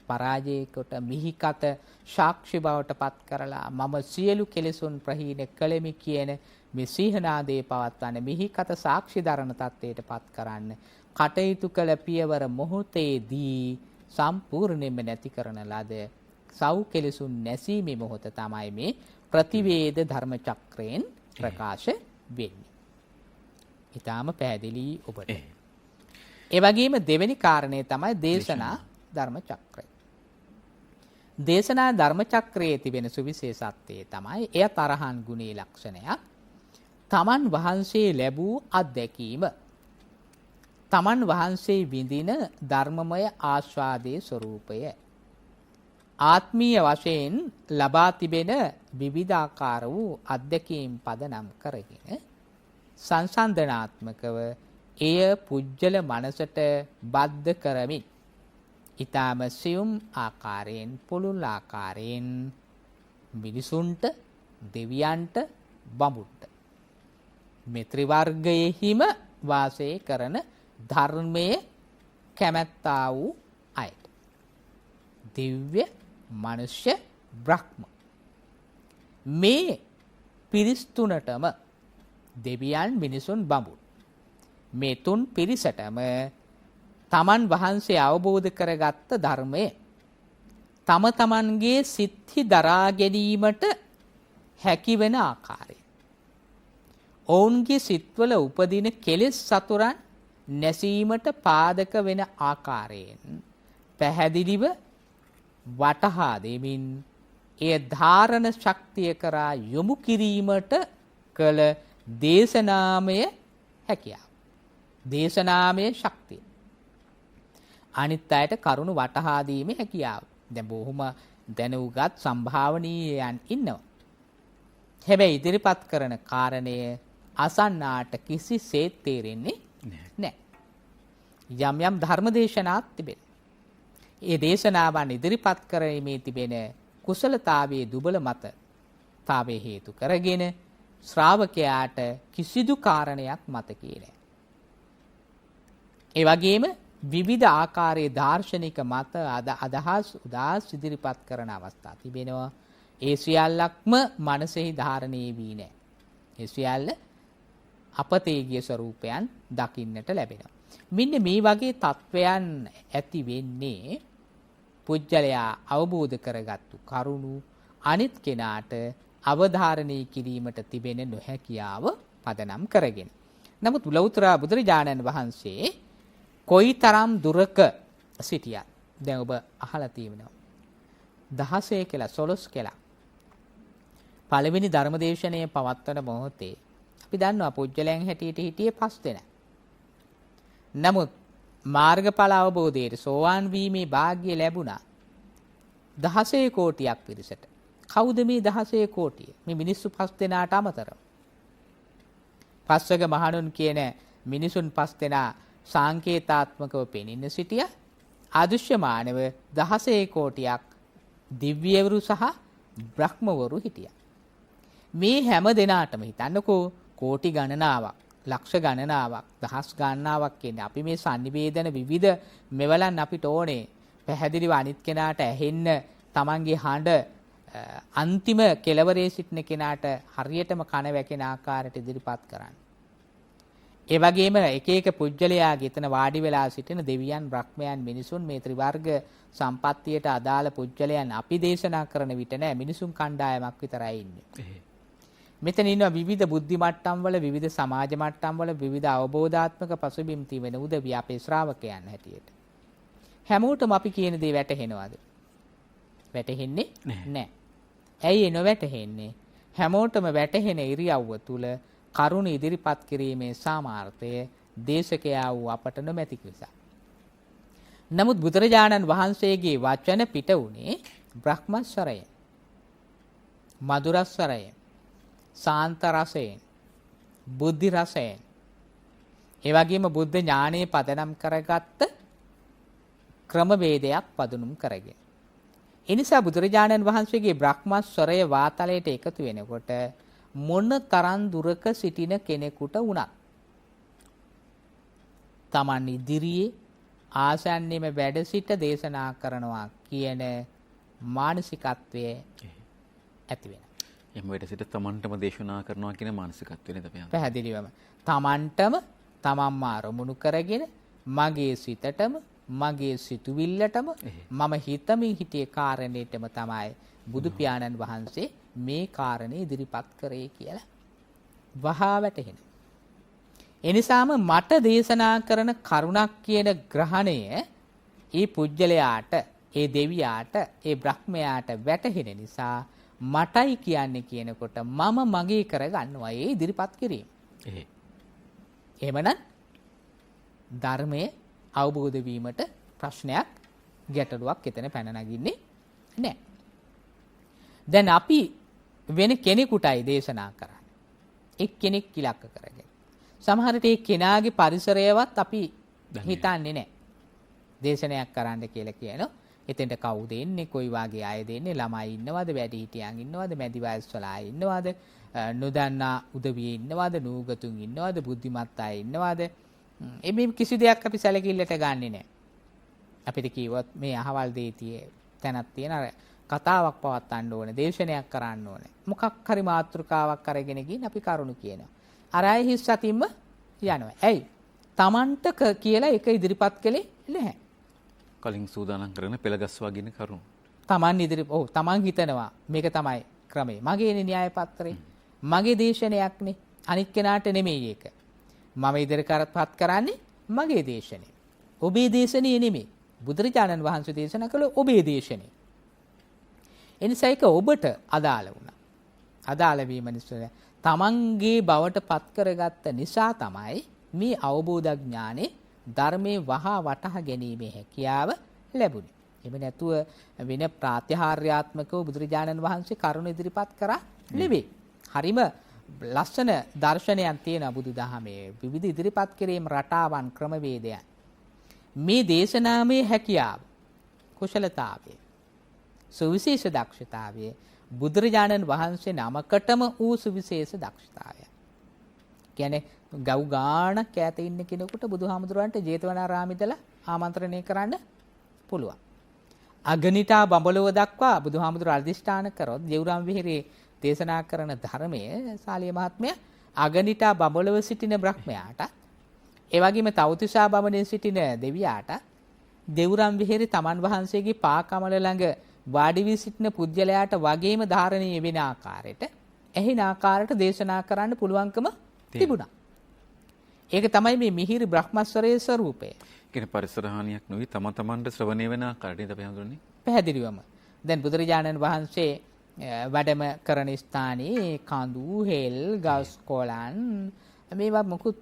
[SPEAKER 2] පරාජය කොට මිහිකත සාක්ෂි බවට පත් කරලා මම සියලු කෙලෙසුන් ප්‍රහීන කළෙමි කියන මේ සීහනාදේ පවත්වන මිහිකත සාක්ෂි දරන තත්ත්වයට පත් කරන්න කටයුතු කළ පියවර මොහොතේදී සම්පූර්ණයෙන්ම නැති කරන ලද සව් කෙලෙසුන් නැසීමේ මොහොත තමයි මේ ප්‍රතිවේද ධර්ම චක්‍රයෙන් ප්‍රකාශ වෙන්නේ. ඊටාම පැහැදිලි ඔබට. ඒ වගේම දෙවෙනි කාරණේ තමයි දේශනා ධර්ම චක්‍රය. දේශනා ධර්ම චක්‍රයේ තිබෙන සුවිශේෂත්වය තමයි එය තරහන් ගුණේ ලක්ෂණයක්. තමන් වහන්සේ ලැබූ අත්දැකීම තමන් වහන්සේ විඳින ධර්මමය ආස්වාදයේ ස්වરૂපය ආත්මීය වශයෙන් ලබා තිබෙන විවිධාකාර වූ අත්දැකීම් පදනම් කරගෙන සංසන්දනාත්මකව එය පුජ්‍යල මනසට බද්ධ කරමින් ඊටම සියුම් ආකාරයෙන් පුළුල් ආකාරයෙන් මිනිසුන්ට දෙවියන්ට බඹුන්ට මේ ත්‍රිවර්ගයේහිම වාසය කරන ධර්මයේ කැමැත්තා වූ අයට දිව්‍ය මනුෂ්‍ය බ්‍රහ්ම මේ පිරිස් තුනටම දෙවියන් මිනිසුන් බඹුන් මේ තුන් පිරිසටම තමන් වහන්සේ අවබෝධ කරගත්ත ධර්මය තම තමන්ගේ සිත්හි දරා ගැනීමට හැකිවෙන ආකාරය ඔවුන්ගේ සිත්වල උපදින කෙලෙස් සතුරන් නැසීමට පාදක වෙන ආකාරයෙන් පැහැදිලිව වටහා දෙමින් එය ධාරණ ශක්තිය කරා යොමු කිරීමට කළ දේශනාමය හැකියාව. දේශනාමය ශක්තිය. අනිත් අයට කරුණු වටහා දීමේ හැකියාව. දැන් බොහොම දැනුගත් සම්භාවනීයයන් ඉන්නවා. හැබැයි ඉදිරිපත් කරන කාරණය අසන්නාට කිසිසේත් තේරෙන්නේ නැහැ. යම් යම් ධර්ම දේශනාත් තිබෙන. ඒ දේශනාවන් ඉදිරිපත් කරීමේ තිබෙන කුසලතාවයේ දුබල මත තාවේ හේතු කරගෙන ශ්‍රාවකයාට කිසිදු කාරණයක් මතකේ නැහැ. ඒ වගේම විවිධ ආකාරයේ දාර්ශනික මත අදහස් ඉදිරිපත් කරන අවස්ථා තිබෙනවා. ඒ සියල්ලක්ම මනසෙහි ධාරණය වී නැහැ. ඒ සියල්ල අපතේගිය ස්වરૂපයන් දකින්නට ලැබෙනවා. මෙන්න මේ වගේ තත්වයන් ඇති වෙන්නේ පුජ්‍යලයා අවබෝධ කරගත්තු කරුණු අනිත් කෙනාට අවධාරණය කිරීමට තිබෙන නොහැකියාව පදනම් කරගෙන. නමුත් ලෞතර බුදුරජාණන් වහන්සේ කොයිතරම් දුරක සිටියත් දැන් ඔබ අහලා තියෙනවා 16 කියලා 11 කියලා. පළවෙනි ධර්මදේශනයේ පවත්වන මොහොතේ අපි දන්නවා පුජ්‍යලයන් හැටියට හිටියේ 5 දෙනා. නමුත් මාර්ගඵල අවබෝධයේ සෝවාන් වීමේ වාග්ය ලැබුණා 16 කෝටියක් පිරිසට. කවුද මේ 16 කෝටිය? මේ මිනිස්සු 5 දෙනාට අමතරව. පස්වග මහණුන් කියන මිනිසුන් 5 දෙනා සංකේතාත්මකව පෙනෙන්න සිටිය අදෘශ්‍යමානව 16 කෝටියක් දිව්‍යවරු සහ බ්‍රහ්මවරු හිටියා. මේ හැම දෙනාටම හිතන්නකෝ කෝටි ගණනාවක්, ලක්ෂ ගණනාවක්, දහස් ගණනාවක් කියන්නේ අපි මේ sannivedana විවිධ මෙවලන් අපිට ඕනේ පැහැදිලිව අනිත් කෙනාට ඇහෙන්න තමන්ගේ හඬ අන්තිම කෙලවරේ සිටින කෙනාට හරියටම කන වැකෙන ආකාරයට ඉදිරිපත් කරන්න. ඒ වගේම එක එක පුජ්‍යලයාගේ එතන වාඩි වෙලා සිටින දෙවියන්, බ්‍රහ්මයන්, මිනිසුන් මේ ත්‍රිවර්ග සම්පත්තියට අදාළ පුජ්‍යලයන් අපි දේශනා කරන විට නෑ මිනිසුන් කණ්ඩායමක් විතරයි ඉන්නේ. මෙතන ඉන්නවා විවිධ බුද්ධි මට්ටම් වල, විවිධ සමාජ මට්ටම් වල, විවිධ අවබෝධාත්මක පසුබිම් තිබෙන උදවිය අපේ ශ්‍රාවකයන් හැටියට. හැමෝටම අපි කියන දේ වැටහෙනවද? වැටහෙන්නේ නැහැ. ඇයි ඒ නොවැටහෙන්නේ? හැමෝටම වැටහෙන ඉරියව්ව තුල කරුණ ඉදිරිපත් කිරීමේ සාමාර්ථය දේශකයා වූ අපට නොමැති නිසා. නමුත් බුදුරජාණන් වහන්සේගේ වචන පිට වුණේ බ්‍රහ්මස්වරයෙන්, මధుරස්වරයෙන්, සාන්ත රසයෙන්, බුද්ධි රසයෙන්, ඒ වගේම බුද්ධ ඥානයේ පදනම් කරගත්ත ක්‍රමවේදයක් පදනම් කරගෙන. ඒ නිසා බුදුරජාණන් වහන්සේගේ බ්‍රහ්මස්වරය වාතලයට එකතු වෙනකොට මොන තරම් දුරක සිටින කෙනෙකුට වුණත් Taman ඉදිරියේ ආසන්නෙම වැඩ සිට දේශනා කරනවා කියන මානසිකත්වය ඇති වෙනවා.
[SPEAKER 1] එහෙම වැඩ සිට Tamanටම දේශනා කරනවා කියන මානසිකත්වය නේද අපි?
[SPEAKER 2] පැහැදිලිවම Tamanටම තමන්ම අරමුණු කරගෙන මගේ සිතටම මගේ සිතුවිල්ලටම මම හිතමින් හිටියේ කාරණේටම තමයි බුදු පියාණන් වහන්සේ මේ කාරණේ ඉදිරිපත් කරේ කියලා වහා වැටහෙන. එනිසාම මට දේශනා කරන කරුණක් කියන ග්‍රහණය ඒ පුජ්‍යලයාට, ඒ දෙවියාට, ඒ බ්‍රහ්මයාට වැටහෙන නිසා මටයි කියන්නේ කියනකොට මම මගේ කරගන්නවා ඒ ඉදිරිපත් කිරීම. එහෙමනම් ධර්මයේ අවබෝධ වීමට ප්‍රශ්නයක්, ගැටලුවක් එතන පැන නගින්නේ නැහැ. දැන් අපි වෙන කෙනෙකුටයි දේශනා කරන්නේ. එක් කෙනෙක් ඉලක්ක කරගෙන. සමහර විට ඒ කෙනාගේ පරිසරයවත් අපි හිතන්නේ නැහැ. දේශනයක් කරන්න කියලා කියනවා. එතෙන්ට කවුද එන්නේ, කොයි වගේ අයද එන්නේ, ළමයි ඉන්නවද, වැඩිහිටියන් ඉන්නවද, මැදි වයස්වල අය ඉන්නවද, නොදන්නා උදවිය ඉන්නවද, නූගතුන් ඉන්නවද, බුද්ධිමත් අය ඉන්නවද? මේ කිසි දෙයක් අපි සැලකිල්ලට ගන්නෙ නැහැ. අපිට කිව්වොත් මේ අහවල් දේතියේ තැනක් තියෙන අර කතාවක් පවත්වන්න ඕනේ, දේශනයක් කරන්න ඕනේ. මොකක් හරි මාතෘකාවක් අරගෙන ගිහින් අපි කරුණු කියනවා. අර අය හිස් සතින්ම යනවා. ඇයි? Tamanට කියලා එක ඉදිරිපත් කළේ නැහැ.
[SPEAKER 1] කලින් සූදානම් කරන පෙළගස්වාගෙන කරුණු.
[SPEAKER 2] Taman හිතනවා මේක තමයි ක්‍රමය. මගේනේ න්‍යාය පත්‍රය. මගේ දේශනයක්නේ. අනිත් කෙනාට නෙමෙයි ඒක. මම ඉදිරිපත් කරන්නේ මගේ දේශනේ. ඔබේ දේශනේ නෙමෙයි. බුදුරජාණන් වහන්සේ දේශනා කළ ඔබේ දේශනේ. එනිසා ඒක ඔබට අදාළ වුණා. අදාළ වීම නිසා තමන්ගේ බවට පත් කරගත්ත නිසා තමයි මේ අවබෝධ ඥානේ ධර්මයේ වහා වටහා ගැනීමේ හැකියාව ලැබුණේ. එහෙම නැතුව වෙන ප්‍රාත්‍යහාර්යාත්මකව බුදුරජාණන් වහන්සේ කරුණ ඉදිරිපත් කරා නෙවෙයි. හරිම ලස්සන දර්ශනයක් තියෙනවා බුදුදහමේ. විවිධ ඉදිරිපත් කිරීම රටාවන්, ක්‍රමවේදයන්. මේ දේශනාමේ හැකියාව, කුශලතාවය, සුවිශේෂ දක්ෂතාවය බුදුරජාණන් වහන්සේ නමකටම වූ සුවිශේෂ දක්ෂතාවය. කියන්නේ ගව් ගාණක් ඈත ඉන්න කෙනෙකුට බුදුහාමුදුරන්ට ජේතවනාරාමේ ඉඳලා ආමන්ත්‍රණය කරන්න පුළුවන්. අගනිටා බඹලව දක්වා බුදුහාමුදුර අධිෂ්ඨාන කරොත් ජේවුරාම විහෙරේ දේශනා කරන ධර්මයේ සාලිය මහත්මයා අගනිටා බඹලව සිටින බ්‍රහ්මයාට, ඒ වගේම තවතිසා බඹනේ සිටින දෙවියාට දේවුරාම විහෙරේ තමන් වහන්සේගේ පා කමල ළඟ වාඩි වී සිටින පුජ්‍යලයාට වගේම ධාරණීය වෙන ආකාරයට එහින ආකාරයට දේශනා කරන්න පුළුවන්කම තිබුණා. ඒක තමයි මේ මිහිරි බ්‍රහ්මස්වරයේ ස්වરૂපය.
[SPEAKER 1] කියන පරිසර හානියක් නොවි තම තමන්ට ශ්‍රවණය වෙන ආකාරයට අපි හඳුන්වන්නේ.
[SPEAKER 2] පැහැදිලිවම දැන් බුදුරජාණන් වහන්සේ වැඩම කරන ස්ථානයේ කඳු, හෙල්, ගස් කොළන් මේවා මොකුත්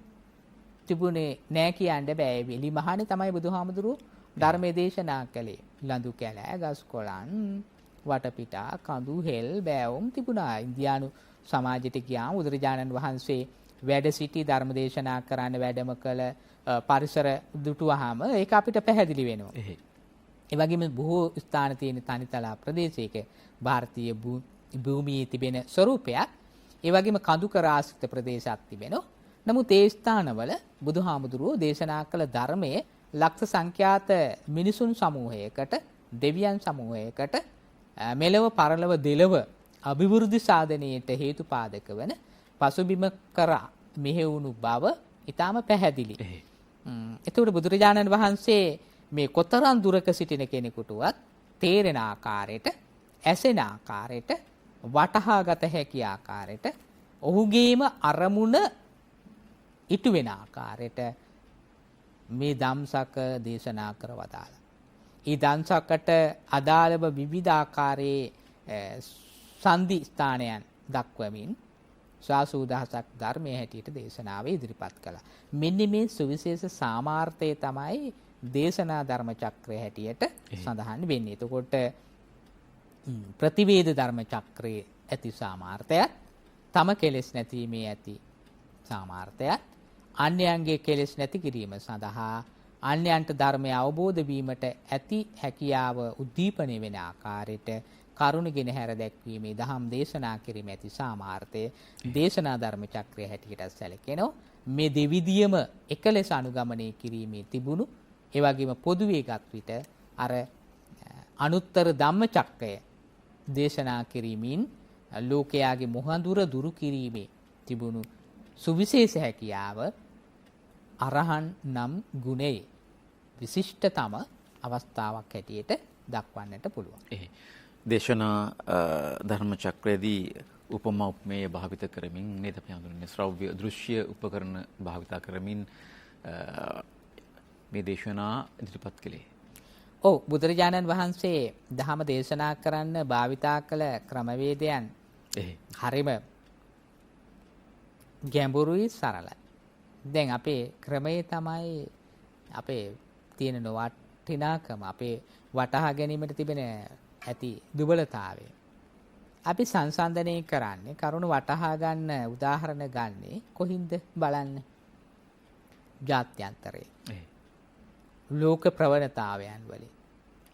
[SPEAKER 2] තිබුණේ නෑ කියන්න බෑ. වෙලි මහනේ තමයි බුදුහාමුදුරුවෝ ධර්මයේ දේශනා කළේ. ලඳු කැලෑ, ගස් කොළන්, වටපිටා, කඳු, හෙල්, බෑවුම් තිබුණා. ඉන්දියානු සමාජයට ගියාම බුදුරජාණන් වහන්සේ වැඩ සිටි ධර්ම දේශනා කරන්න වැඩම කළ පරිසර දුටුවාම ඒක අපිට පැහැදිලි වෙනවා. ඒ වගේම බොහෝ ස්ථාන තියෙන තනිතලා ප්‍රදේශයක ಭಾರತೀಯ භූමියේ තිබෙන ස්වરૂපයක්. ඒ වගේම කඳුක රාශිත ප්‍රදේශයක් තිබෙනවා. නමුත් ඒ ස්ථානවල බුදුහාමුදුරුවෝ දේශනා කළ ධර්මයේ ලක්ෂ සංඛ්‍යාත මිනිසුන් සමූහයකට, දෙවියන් සමූහයකට මෙලව පරලව දෙලව අභිවෘද්ධි සාධනයට හේතුපාදක වන පසුබිම කරා මෙහෙවුණු බව ඊටාම පැහැදිලි. එතකොට බුදුරජාණන් වහන්සේ මේ කොතරම් දුරක සිටින කෙනෙකුටවත් තේරෙන ආකාරයට, ඇසෙන ආකාරයට, වටහාගත හැකි ආකාරයට, ඔහුගේම අරමුණ ඉටු වෙන ආකාරයට මේ ධම්සක දේශනා කර වදාළා. ඒ ධම්සකට අදාළව විවිධ ආකාරයේ සන්ධි ස්ථානයන් දක්වමින් සාසූදහසක් ධර්මයේ හැටියට දේශනාවේ ඉදිරිපත් කළා. මෙන්න මේ සුවිශේෂ සාමාර්ථය තමයි දේශනා ධර්ම චක්‍රය හැටියට සඳහන් වෙන්නේ. එතකොට ප්‍රතිවේද ධර්ම චක්‍රයේ ඇති සාමාර්ථයත්, තම කෙලෙස් නැතිීමේ ඇති සාමාර්ථයත්, අන්‍යයන්ගේ කෙලෙස් නැති කිරීම සඳහා අන්‍යයන්ට ධර්මය අවබෝධ වීමට ඇති හැකියාව උද්දීපනය වෙන ආකාරයට කරුණගෙන හැර දැක්වීමේ දහම් දේශනා කිරීම ඇති සාමාර්ථය දේශනා ධර්ම චක්‍රය හැටියට සැලකෙනවා. මේ දෙවිදියම එක ලෙස අනුගමනය කිරීමේ තිබුණු, ඒ වගේම පොදුවේ ගත් විට අර අනුත්තර ධම්ම චක්‍රය දේශනා කිරීමෙන් ලෝකයාගේ මොහඳුර දුරු කිරීමේ තිබුණු සුවිශේෂ හැකියාව අරහන් නම් ගුණයේ විශිෂ්ටතම අවස්ථාවක් හැටියට දක්වන්නට පුළුවන්.
[SPEAKER 1] දේශනා ධර්ම චක්‍රයේදී උපමා උපමේය භාවිත කරමින් නේද අපි හඳුන්වන්නේ, ශ්‍රව්‍ය දෘශ්‍ය උපකරණ භාවිත කරමින් මේ දේශනා ඉදිරිපත් කළේ.
[SPEAKER 2] ඔව්, බුදුරජාණන් වහන්සේ ධර්ම දේශනා කරන්න භාවිතා කළ ක්‍රමවේදයන් හරිම ගැඹුරුයි, සරලයි. දැන් අපේ ක්‍රමයේ තමයි අපේ තියෙන නොවටිනාකම, අපේ වටහා ගැනීමට තිබෙන ඇති දුබලතාවය. අපි සංසන්දනය කරන්නේ, කරුණු වටහා ගන්න උදාහරණ ගන්නේ කොහින්ද බලන්න? ජාත්‍යන්තරයේ, ලෝක ප්‍රවණතාවයන් වලින්,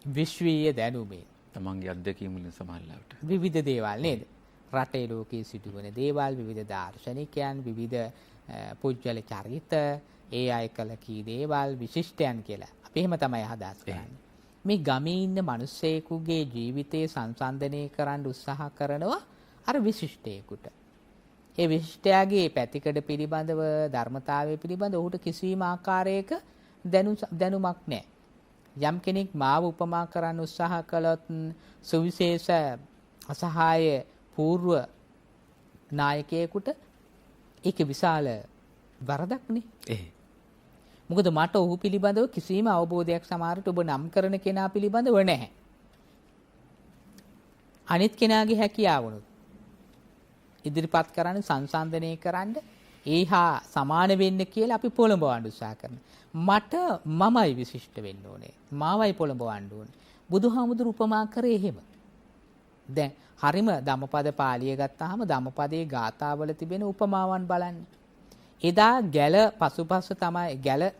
[SPEAKER 2] විශ්වීය දැනුමේ,
[SPEAKER 1] තමන්ගේ අත්දැකීම් වලින් සමහරවිට
[SPEAKER 2] විවිධ දේවල් නේද? රටේ ලෝකයේ සිදුවන දේවල්, විවිධ දාර්ශනිකයන්, විවිධ පුජ්‍යල චරිත, ඒ අය කළ කී දේවල් විශිෂ්ටයන් කියලා අපි එහෙම තමයි අදහස් කරන්නේ. මේ ගමේ ඉන්න මිනිස්සෙකුගේ ජීවිතේ සංසන්දනය කරන්න උත්සාහ කරනවා අර විශිෂ්ටයෙකුට. ඒ විශිෂ්ටයාගේ පැතිකඩ පිළිබඳව, ධර්මතාවය පිළිබඳව ඔහුට කිසිම ආකාරයක දැනුමක් නැහැ. යම් කෙනෙක් මාව උපමා කරන්න උත්සාහ කළොත් සුවිශේෂ අසහාය పూర్ව නායකයෙකුට ඒක විශාල වරදක්නේ. මොකද මට ඔහු පිළිබඳව කිසිම අවබෝධයක් සමහරට ඔබ නම් කරන කෙනා පිළිබඳව නැහැ. අනිත් කෙනාගේ හැකියාවනොත් ඉදිරිපත් කරන්න, සංසන්දනය කරන්න, ඒහා සමාන වෙන්න කියලා අපි පොළඹවන්න උත්සාහ කරනවා. මට මමයි විශිෂ්ට වෙන්න ඕනේ, මාවයි පොළඹවන්න ඕනේ. බුදුහාමුදුරු උපමා කරේ එහෙම. දැන් හරිම ධම්මපද පාළිය ගත්තාම ධම්මපදයේ ගාථාවල තිබෙන උපමාවන් බලන්න. එදා ගැල පසුපස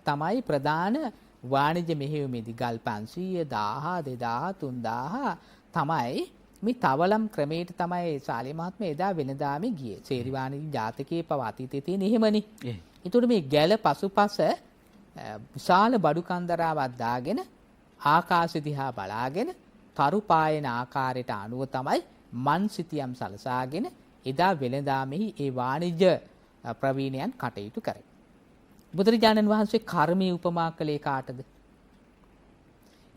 [SPEAKER 2] තමයි ප්‍රධාන වාණිජ්‍ය මෙහෙයුමේදී ගල් 500, 1000, 2000, 3000 තමයි මේ තවලම් ක්‍රමයට තමයි ශාලිය මහත්මයා එදා වෙනදාම ගියේ. සේරිවාණිජ ජාතකයේ පවා අතීතයේ තියෙන එහෙමනේ. ඒතකොට මේ ගැල පසුපස විශාල බඩු කන්දරාවක් දාගෙන ආකාශ දිහා බලාගෙන තරු පායන ආකාරයට අනුව තමයි මන් සිතියම් සලසාගෙන එදා වෙනදාමෙහි ඒ වාණිජ්‍ය ප්‍රවීණයන් කටයුතු කරේ. බුදුරජාණන් වහන්සේ කර්මයේ උපමා කළේ කාටද?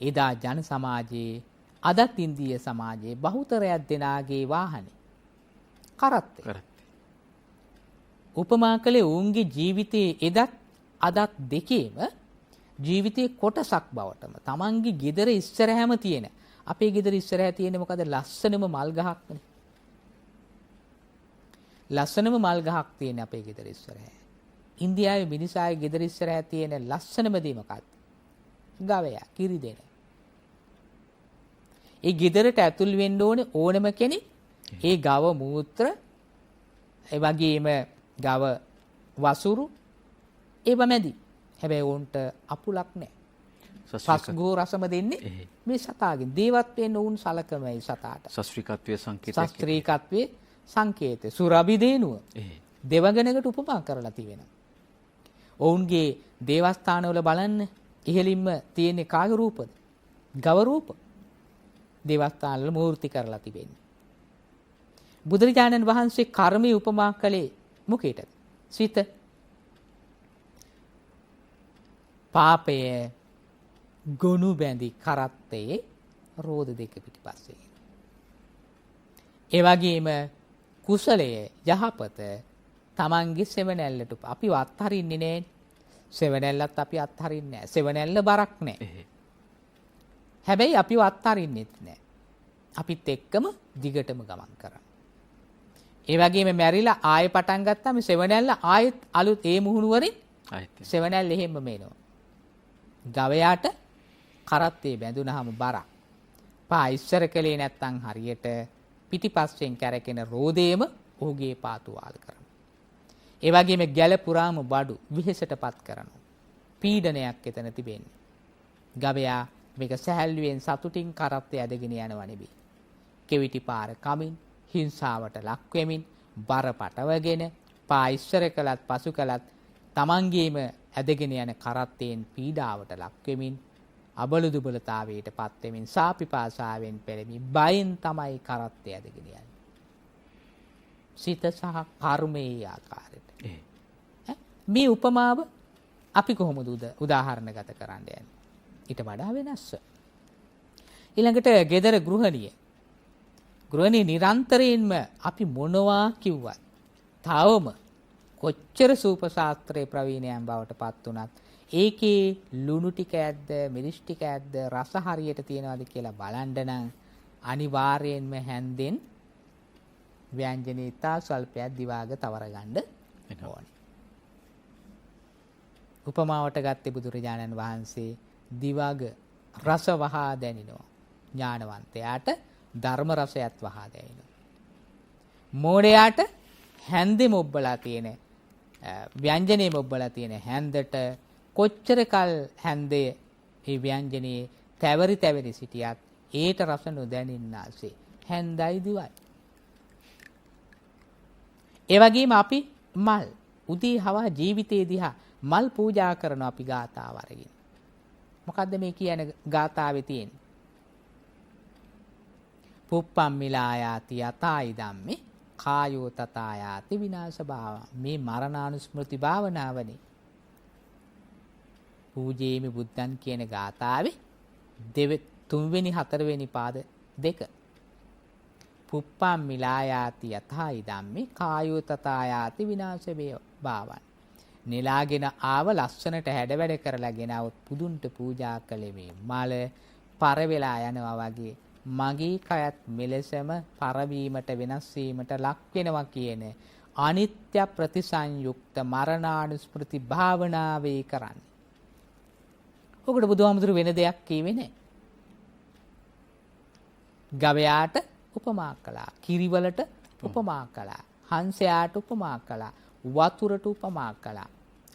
[SPEAKER 2] එදා ජන සමාජයේ, අදත් ඉන්දීය සමාජයේ බහුතරයක් දෙනාගේ වාහනේ කරත්තේ. උපමා කළේ ඔවුන්ගේ ජීවිතයේ එදත් අදත් දෙකේම ජීවිතයේ කොටසක් බවටම, තමන්ගේ ගෙදර ඉස්සරහම තියෙන අපේ ගෙදර ඉස්සරහ තියෙන්නේ මොකද? ලස්සනම මල් ගහක්නේ. ලස්සනම මල් ගහක් තියෙන අපේ ගෙදර ඉස්සරහ. ඉන්දියාවේ මිනිසාගේ ගෙදර ඉස්සරහ තියෙන ලස්සනම දේ මොකක්ද? ගවයා, කිරි දෙන. ඒ ගෙදරට ඇතුල් වෙන්න ඕනම කෙනෙක් ඒ ගව මූත්‍ර, ඒ වගේම ගව වසුරු ඒව මැදි. හැබැයි උන්ට අපුලක් නැහැ. සස්ගෝ රසම දෙන්නේ මේ සතාගෙන්. දේවත්වයෙන් උන් සලකමයි සතාට.
[SPEAKER 1] සස්ත්‍රීකත්වයේ සංකේතයක්.
[SPEAKER 2] සස්ත්‍රීකත්වයේ සංකේතය. සුරබිදේනුව දෙවගණකට උපමා කරලා තිබෙනවා. ඔවුන්ගේ දේවස්ථානවල බලන්න ඉහළින්ම තියෙන කාගේ රූපද? ගව රූප. දේවස්ථානවල මූර්ති කරලා තිබෙන්නේ. බුදුරජාණන් වහන්සේ කර්මයේ උපමා කළේ මොකේද? සිත. පාපය ගොනු බැඳි කරත්තේ රෝද දෙක පිටිපස්සේ. ඒ වගේම කුසලය යහපත තමන්ගේ සෙවණැල්ලට අපි අත්හරින්නේ නැහැ. සෙවණැල්ලත් අපි අත්හරින්නේ නැහැ. සෙවණැල්ල බරක් නැහැ. හැබැයි අපිව අත්හරින්නෙත් නැහැ. අපිත් එක්කම දිගටම ගමන් කරනවා. ඒ වගේම මැරිලා ආයෙ පටන් ගත්තාම සෙවණැල්ල ආයෙත් අලුත් ඒ මුහුණු වරින් සෙවණැල්ල එහෙම්ම මේනවා. ගවයාට කරත්තේ බැඳුනහම බරක්. පා ඉස්සර කලේ නැත්තම් හරියට පිටිපස්සෙන් කැරකෙන රෝදේම ඔහුගේ පාතුවාල කරනවා. ඒ වගේම ගැල පුරාම බඩු විහෙසටපත් කරනවා. පීඩනයක් එතන තිබෙන්නේ. ගවයා මේක සැහැල්ලුවෙන් සතුටින් කරත්තේ ඇදගෙන යනව නෙවෙයි. කෙවිටි පාර කමින්, හිංසාවට ලක් වෙමින්, බර පටවගෙන, පා ඉස්සර කළත් පසු කළත් තමන්ගේම ඇදගෙන යන කරත්තෙන් පීඩාවට ලක් වෙමින්, අබල දුබලතාවයට පත් වෙමින්, සාපිපාසාවෙන් පෙළෙමින්, බයෙන් තමයි කරත්තේ ඇදගෙන යන්නේ. සිත සහ කර්මයේ ආකාරයට. මේ උපමාව අපි කොහොමද උදාහරණගත කරන්න යන්නේ? ඊට වඩා වෙනස්ස. ඊළඟට ගෙදර ගෘහණිය. ගෘහණිය නිරන්තරයෙන්ම අපි මොනවා කිව්වත් තවම කොච්චර සූප ශාස්ත්‍රයේ ප්‍රවීණයන් බවට පත් වුණත් ඒකේ ලුණු ටික ඇද්ද මිරිස් ටික ඇද්ද රස හරියට තියනවාද කියලා බලන්න නම් අනිවාර්යයෙන්ම හැන්දෙන් ව්‍යංජනේ තා ස්වල්පයක් දිවාග තවර ගන්න ඕනේ. උපමාවට ගත්තේ බුදුරජාණන් වහන්සේ දිවාග රස වහා දැනිනවා. ඥානවන්තයාට ධර්ම රසයත් වහා දැනෙනවා. මෝඩයාට හැන්දේ මොබ්බලා තියෙන ව්‍යංජනේ මොබ්බලා තියෙන හැන්දට කොච්චර කල් හැන්දේ මේ ව්‍යංජනේ තැවරි සිටියත් ඒට රස නොදැනින්නාසේ හැන්දයි දිවයි. ඒ වගේම අපි මල් උදේ හවා ජීවිතේ දිහා මල් පූජා කරන අපි ගාථාව අරගෙන. මොකද්ද මේ කියන ගාථාවේ තියෙන්නේ? පුප්පම් මිලායාති යතයි ධම්මේ කායෝ තතායාති විනාශ භාව. මේ මරණානුස්මෘති භාවනාවනේ. පූජේමි බුද්ධං කියන ගාථාවේ තුන්වෙනි හතරවෙනි පාද දෙක. පුප්පම් මිලායාති යතයි ධම්මේ කායෝ තතායාති විනාශ භාවං. නෙලාගෙන ආව ලස්සනට හැඩ වැඩ කරලාගෙන આવොත් පුදුන්ට පූජා කළේ මේ මල පර වෙලා යනවා වගේ මගේ කයත් මෙලෙසම පරවීමට වෙනස් වීමට ලක් වෙනවා කියන අනිත්‍ය ප්‍රතිසංයුක්ත මරණානුස්මෘති භාවනාවේ කරන්නේ. ඔකට බුදුහාමුදුරු වෙන දෙයක් කිව්වේ නැහැ. ගවයාට උපමා කළා, කිරිවලට උපමා කළා, හංසයාට උපමා කළා, වතුරට උපමා කළා,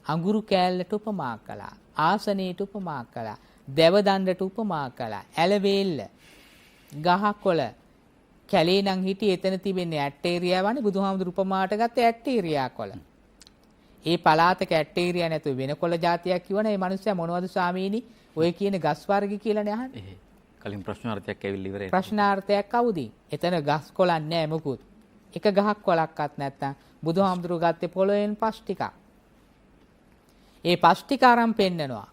[SPEAKER 2] අඟුරු කෑල්ලට උපමා කළා, ආසනයට උපමා කළා, දෙවදණ්ඩට උපමා කළා, ඇලවේල්ල ගහකොළ කැලේ නම් හිටියේ එතන තිබෙන්නේ ඇට්ටේරියා වනේ බුදුහාමුදුරු උපමාට ගත්ත ඇට්ටේරියා කොළ. ඒ පලාතක ඇට්ටේරියා නැතුව වෙන කොළ జాතියක් කිව්වනේ මේ මිනිස්සයා මොනවද ස්වාමීනි ඔය කියන ගස් වර්ග කියලානේ අහන්නේ.
[SPEAKER 1] කලින් ප්‍රශ්නාර්ථයක් ඇවිල්ලා ඉවරයි.
[SPEAKER 2] ප්‍රශ්නාර්ථයක් අවුදී. එතන ගස් කොළක් නැහැ මොකුත්. එක ගහක් කොළක්වත් නැත්තම් බුදුහාමුදුරු ගත්තේ පොළොවෙන් පස් ටිකක්. ඒ පස් ටික අරන් පෙන්නනවා.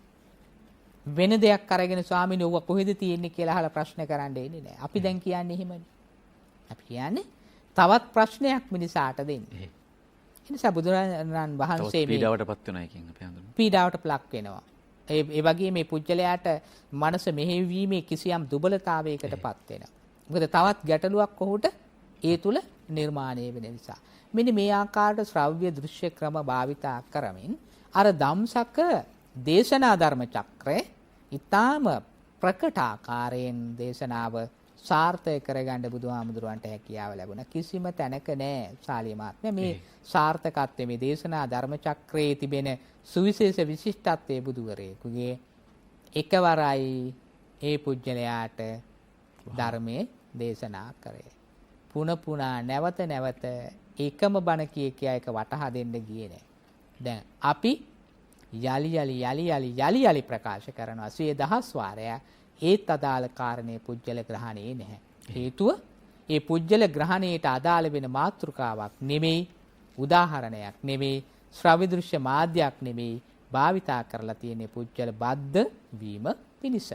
[SPEAKER 2] වෙන දෙයක් අරගෙන ස්වාමීනි ඔව්ව කොහෙද තියෙන්නේ කියලා අහලා ප්‍රශ්න කරන්න එන්නේ නැහැ. අපි දැන් කියන්නේ එහෙමනේ. අපි කියන්නේ තවත් ප්‍රශ්නයක් මිනිසාට දෙන්න. ඒ නිසා බුදුරජාණන් වහන්සේ මේ
[SPEAKER 1] පීඩාවටපත් වෙනවා කියන අපි හඳුනනවා.
[SPEAKER 2] පීඩාවට ප්ලක් වෙනවා. ඒ වගේ මේ පුජ්‍යලයාට මනස මෙහෙවීමේ කිසියම් දුබලතාවයකටපත් වෙනවා. මොකද තවත් ගැටලුවක් ඔහුට ඒ තුල නිර්මාණය වෙන නිසා. මෙන්න මේ ආකාරයට ශ්‍රව්‍ය දෘශ්‍ය ක්‍රම භාවිතා කරමින් අර ධම්සක දේශනා ධර්ම චක්‍රය ඊටාම ප්‍රකට ආකාරයෙන් දේශනාව සාර්ථක කරගන්න බුදුහාමුදුරුවන්ට හැකියාව ලැබුණා. කිසිම තැනක නෑ ශාලිය මහත්මයා මේ සාර්ථකත්වයේ මේ දේශනා ධර්ම චක්‍රයේ තිබෙන සුවිශේෂ විශිෂ්ටත්වයේ බුදුවරයෙකුගේ එකවරයි ඒ පුජ්‍යලයාට ධර්මයේ දේශනා කරේ. පුන පුනා නැවත නැවත එකම බණ කිය එක වටහා දෙන්න ගියේ නෑ. දැන් අපි යලි ප්‍රකාශ කරනවා 100,000 වාරයක් ඒත් අදාළ කාරණේ පුජ්‍යල ග්‍රහණේ නැහැ. හේතුව ඒ පුජ්‍යල ග්‍රහණයට අදාළ වෙන මාතෘකාවක් නෙමෙයි, උදාහරණයක් නෙමෙයි, ශ්‍රව්‍ය දෘශ්‍ය මාධ්‍යයක් නෙමෙයි භාවිතා කරලා තියෙන පුජ්‍යල බද්ධ වීම පිණිස.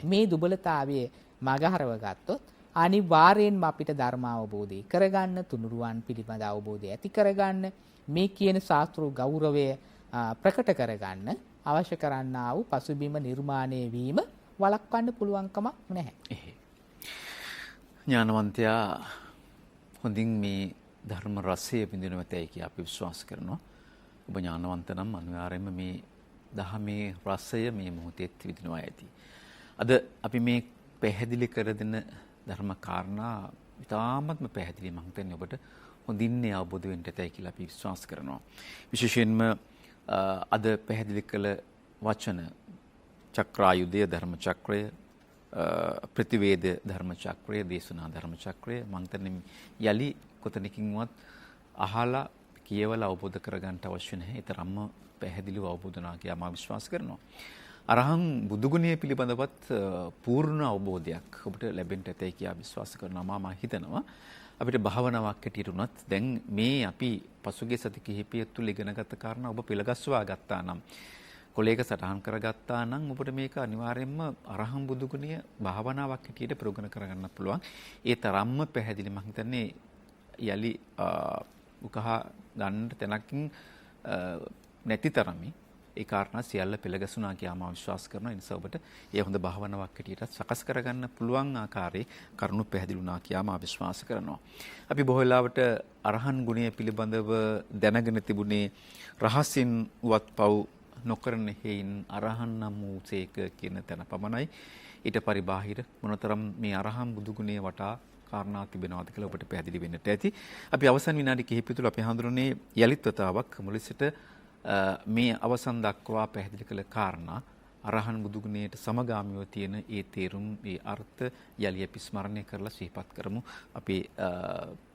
[SPEAKER 2] මේ දුබලතාවය මගහරව ගත්තොත් අනිවාර්යෙන්ම අපිට ධර්ම අවබෝධය කරගන්න, තුනුරුවන් පිළිබඳ අවබෝධය ඇති කරගන්න, මේ කියන ශාස්ත්‍රීය ගෞරවය ප්‍රකට කරගන්න අවශ්‍ය කරන්නා වූ පසුබිම නිර්මාණය වීම වළක්වන්න පුළුවන්කමක් නැහැ.
[SPEAKER 1] ඥානවන්තයා හොඳින් මේ ධර්ම රසය විඳිනව තැයි කිය අපි විශ්වාස කරනවා. ඔබ ඥානවන්ත නම් අනිවාර්යයෙන්ම මේ දහමේ රසය මේ මොහොතේත් විඳිනවා ඇති. අද අපි මේ පැහැදිලි කර දෙන ධර්ම කාරණා ඉතාමත්ම පැහැදිලි මම හිතන්නේ ඔබට හොඳින් අවබෝධ වෙන්න ඇතයි කියලා අපි විශ්වාස කරනවා. විශේෂයෙන්ම අද පැහැදිලි කළ වචන චක්‍රායුධය ධර්ම චක්‍රය, ප්‍රතිවේද ධර්ම චක්‍රය, දේශනා ධර්ම චක්‍රය මම හිතන්නේ යලි කොතනකින්වත් අහලා කියවලා අවබෝධ කරගන්න අවශ්‍ය නැහැ. ඒ තරම්ම පැහැදිලිව අවබෝධ වුණා කියලා මම විශ්වාස කරනවා. අරහං බුදුගුණය පිළිබඳවත් පූර්ණ අවබෝධයක් ඔබට ලැබෙන්න ඇතයි කියලා විශ්වාස කරනවා. මම හිතනවා අපිට භාවනාවක් හැටියට උනත් දැන් මේ අපි පසුගිය සති කිහිපය තුළ ඉගෙනගත්ත කාරණා ඔබ පිළිගස්වා ගත්තා නම්, කොලේක සටහන් කරගත්තා නම් ඔබට මේක අනිවාර්යයෙන්ම අරහං බුදුගුණය භාවනාවක් හැටියට ප්‍රයෝජන කරගන්න පුළුවන්. ඒ තරම්ම පැහැදිලි මම හිතන්නේ යලි උකහා ගන්න තැනකින් නැති තරමේ ඒ කාරණා සියල්ල පෙළගැසුණා කියලා මම විශ්වාස කරනවා. ඒ නිසා ඔබට ඒ හොඳ භාවනාවක් හැටියට සකස් කරගන්න පුළුවන් ආකාරයේ කරුණු පැහැදිලි වුණා කියලා මම විශ්වාස කරනවා. අපි බොහෝ වෙලාවට අරහන් ගුණය පිළිබඳව දැනගෙන තිබුණේ රහසින් වත් පව් නොකරන හේයින් අරහන් නම් වූසේක කියන තැන පමණයි. ඊට පරිබාහිර මොනතරම් මේ අරහන් බුදුගුණයේ වටා කාරණා තිබෙනවාද කියලා ඔබට පැහැදිලි වෙන්නට ඇති. අපි අවසන් විනාඩි කිහිපය තුළ අපි හඳුනන්නේ යලිත් වතාවක් මුලින්සිට මේ අවසන් දක්වා පැහැදිලි කළ කාරණා අරහන් බුදුගුණයට සමගාමීව තියෙන ඒ තේරුම්, ඒ අර්ථ යලි අපි ස්මරණය කරලා සිහිපත් කරමු. අපේ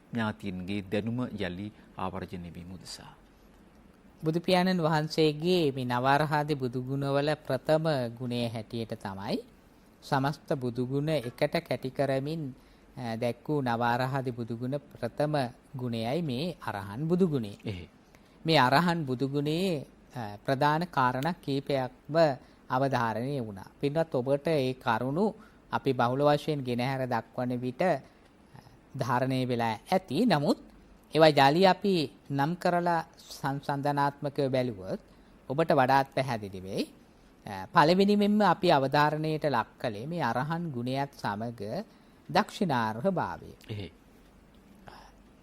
[SPEAKER 1] ඥාතීන්ගේ දැනුම යලි ආවර්ජනය වීම උදෙසා.
[SPEAKER 2] බුදු පියාණන් වහන්සේගේ මේ නවරහාදී බුදුගුණවල ප්‍රථම ගුණය හැටියට තමයි සමස්ත බුදුගුණ එකට කැටි කරමින් දැක් වූ නවරහාදී බුදුගුණ ප්‍රථම ගුණයයි මේ අරහන් බුදුගුණය. මේ අරහන් බුදුගුණයේ ප්‍රධාන කාරණා කීපයක්ම අවධාරණය වුණා. පින්වත් ඔබට ඒ කරුණු අපි බහුල වශයෙන් ගෙනහැර දක්වන විට ධාරණය වෙලා ඇති. නමුත් ඒවා ජාලි අපි නම් කරලා සංසන්දනාත්මකව බැලුවොත් ඔබට වඩාත් පැහැදිලි වෙයි. පළවෙනියෙන්ම අපි අවධාරණයට ලක් කළේ මේ අරහන් ගුණයත් සමග දක්ෂිනාර්හ භාවය.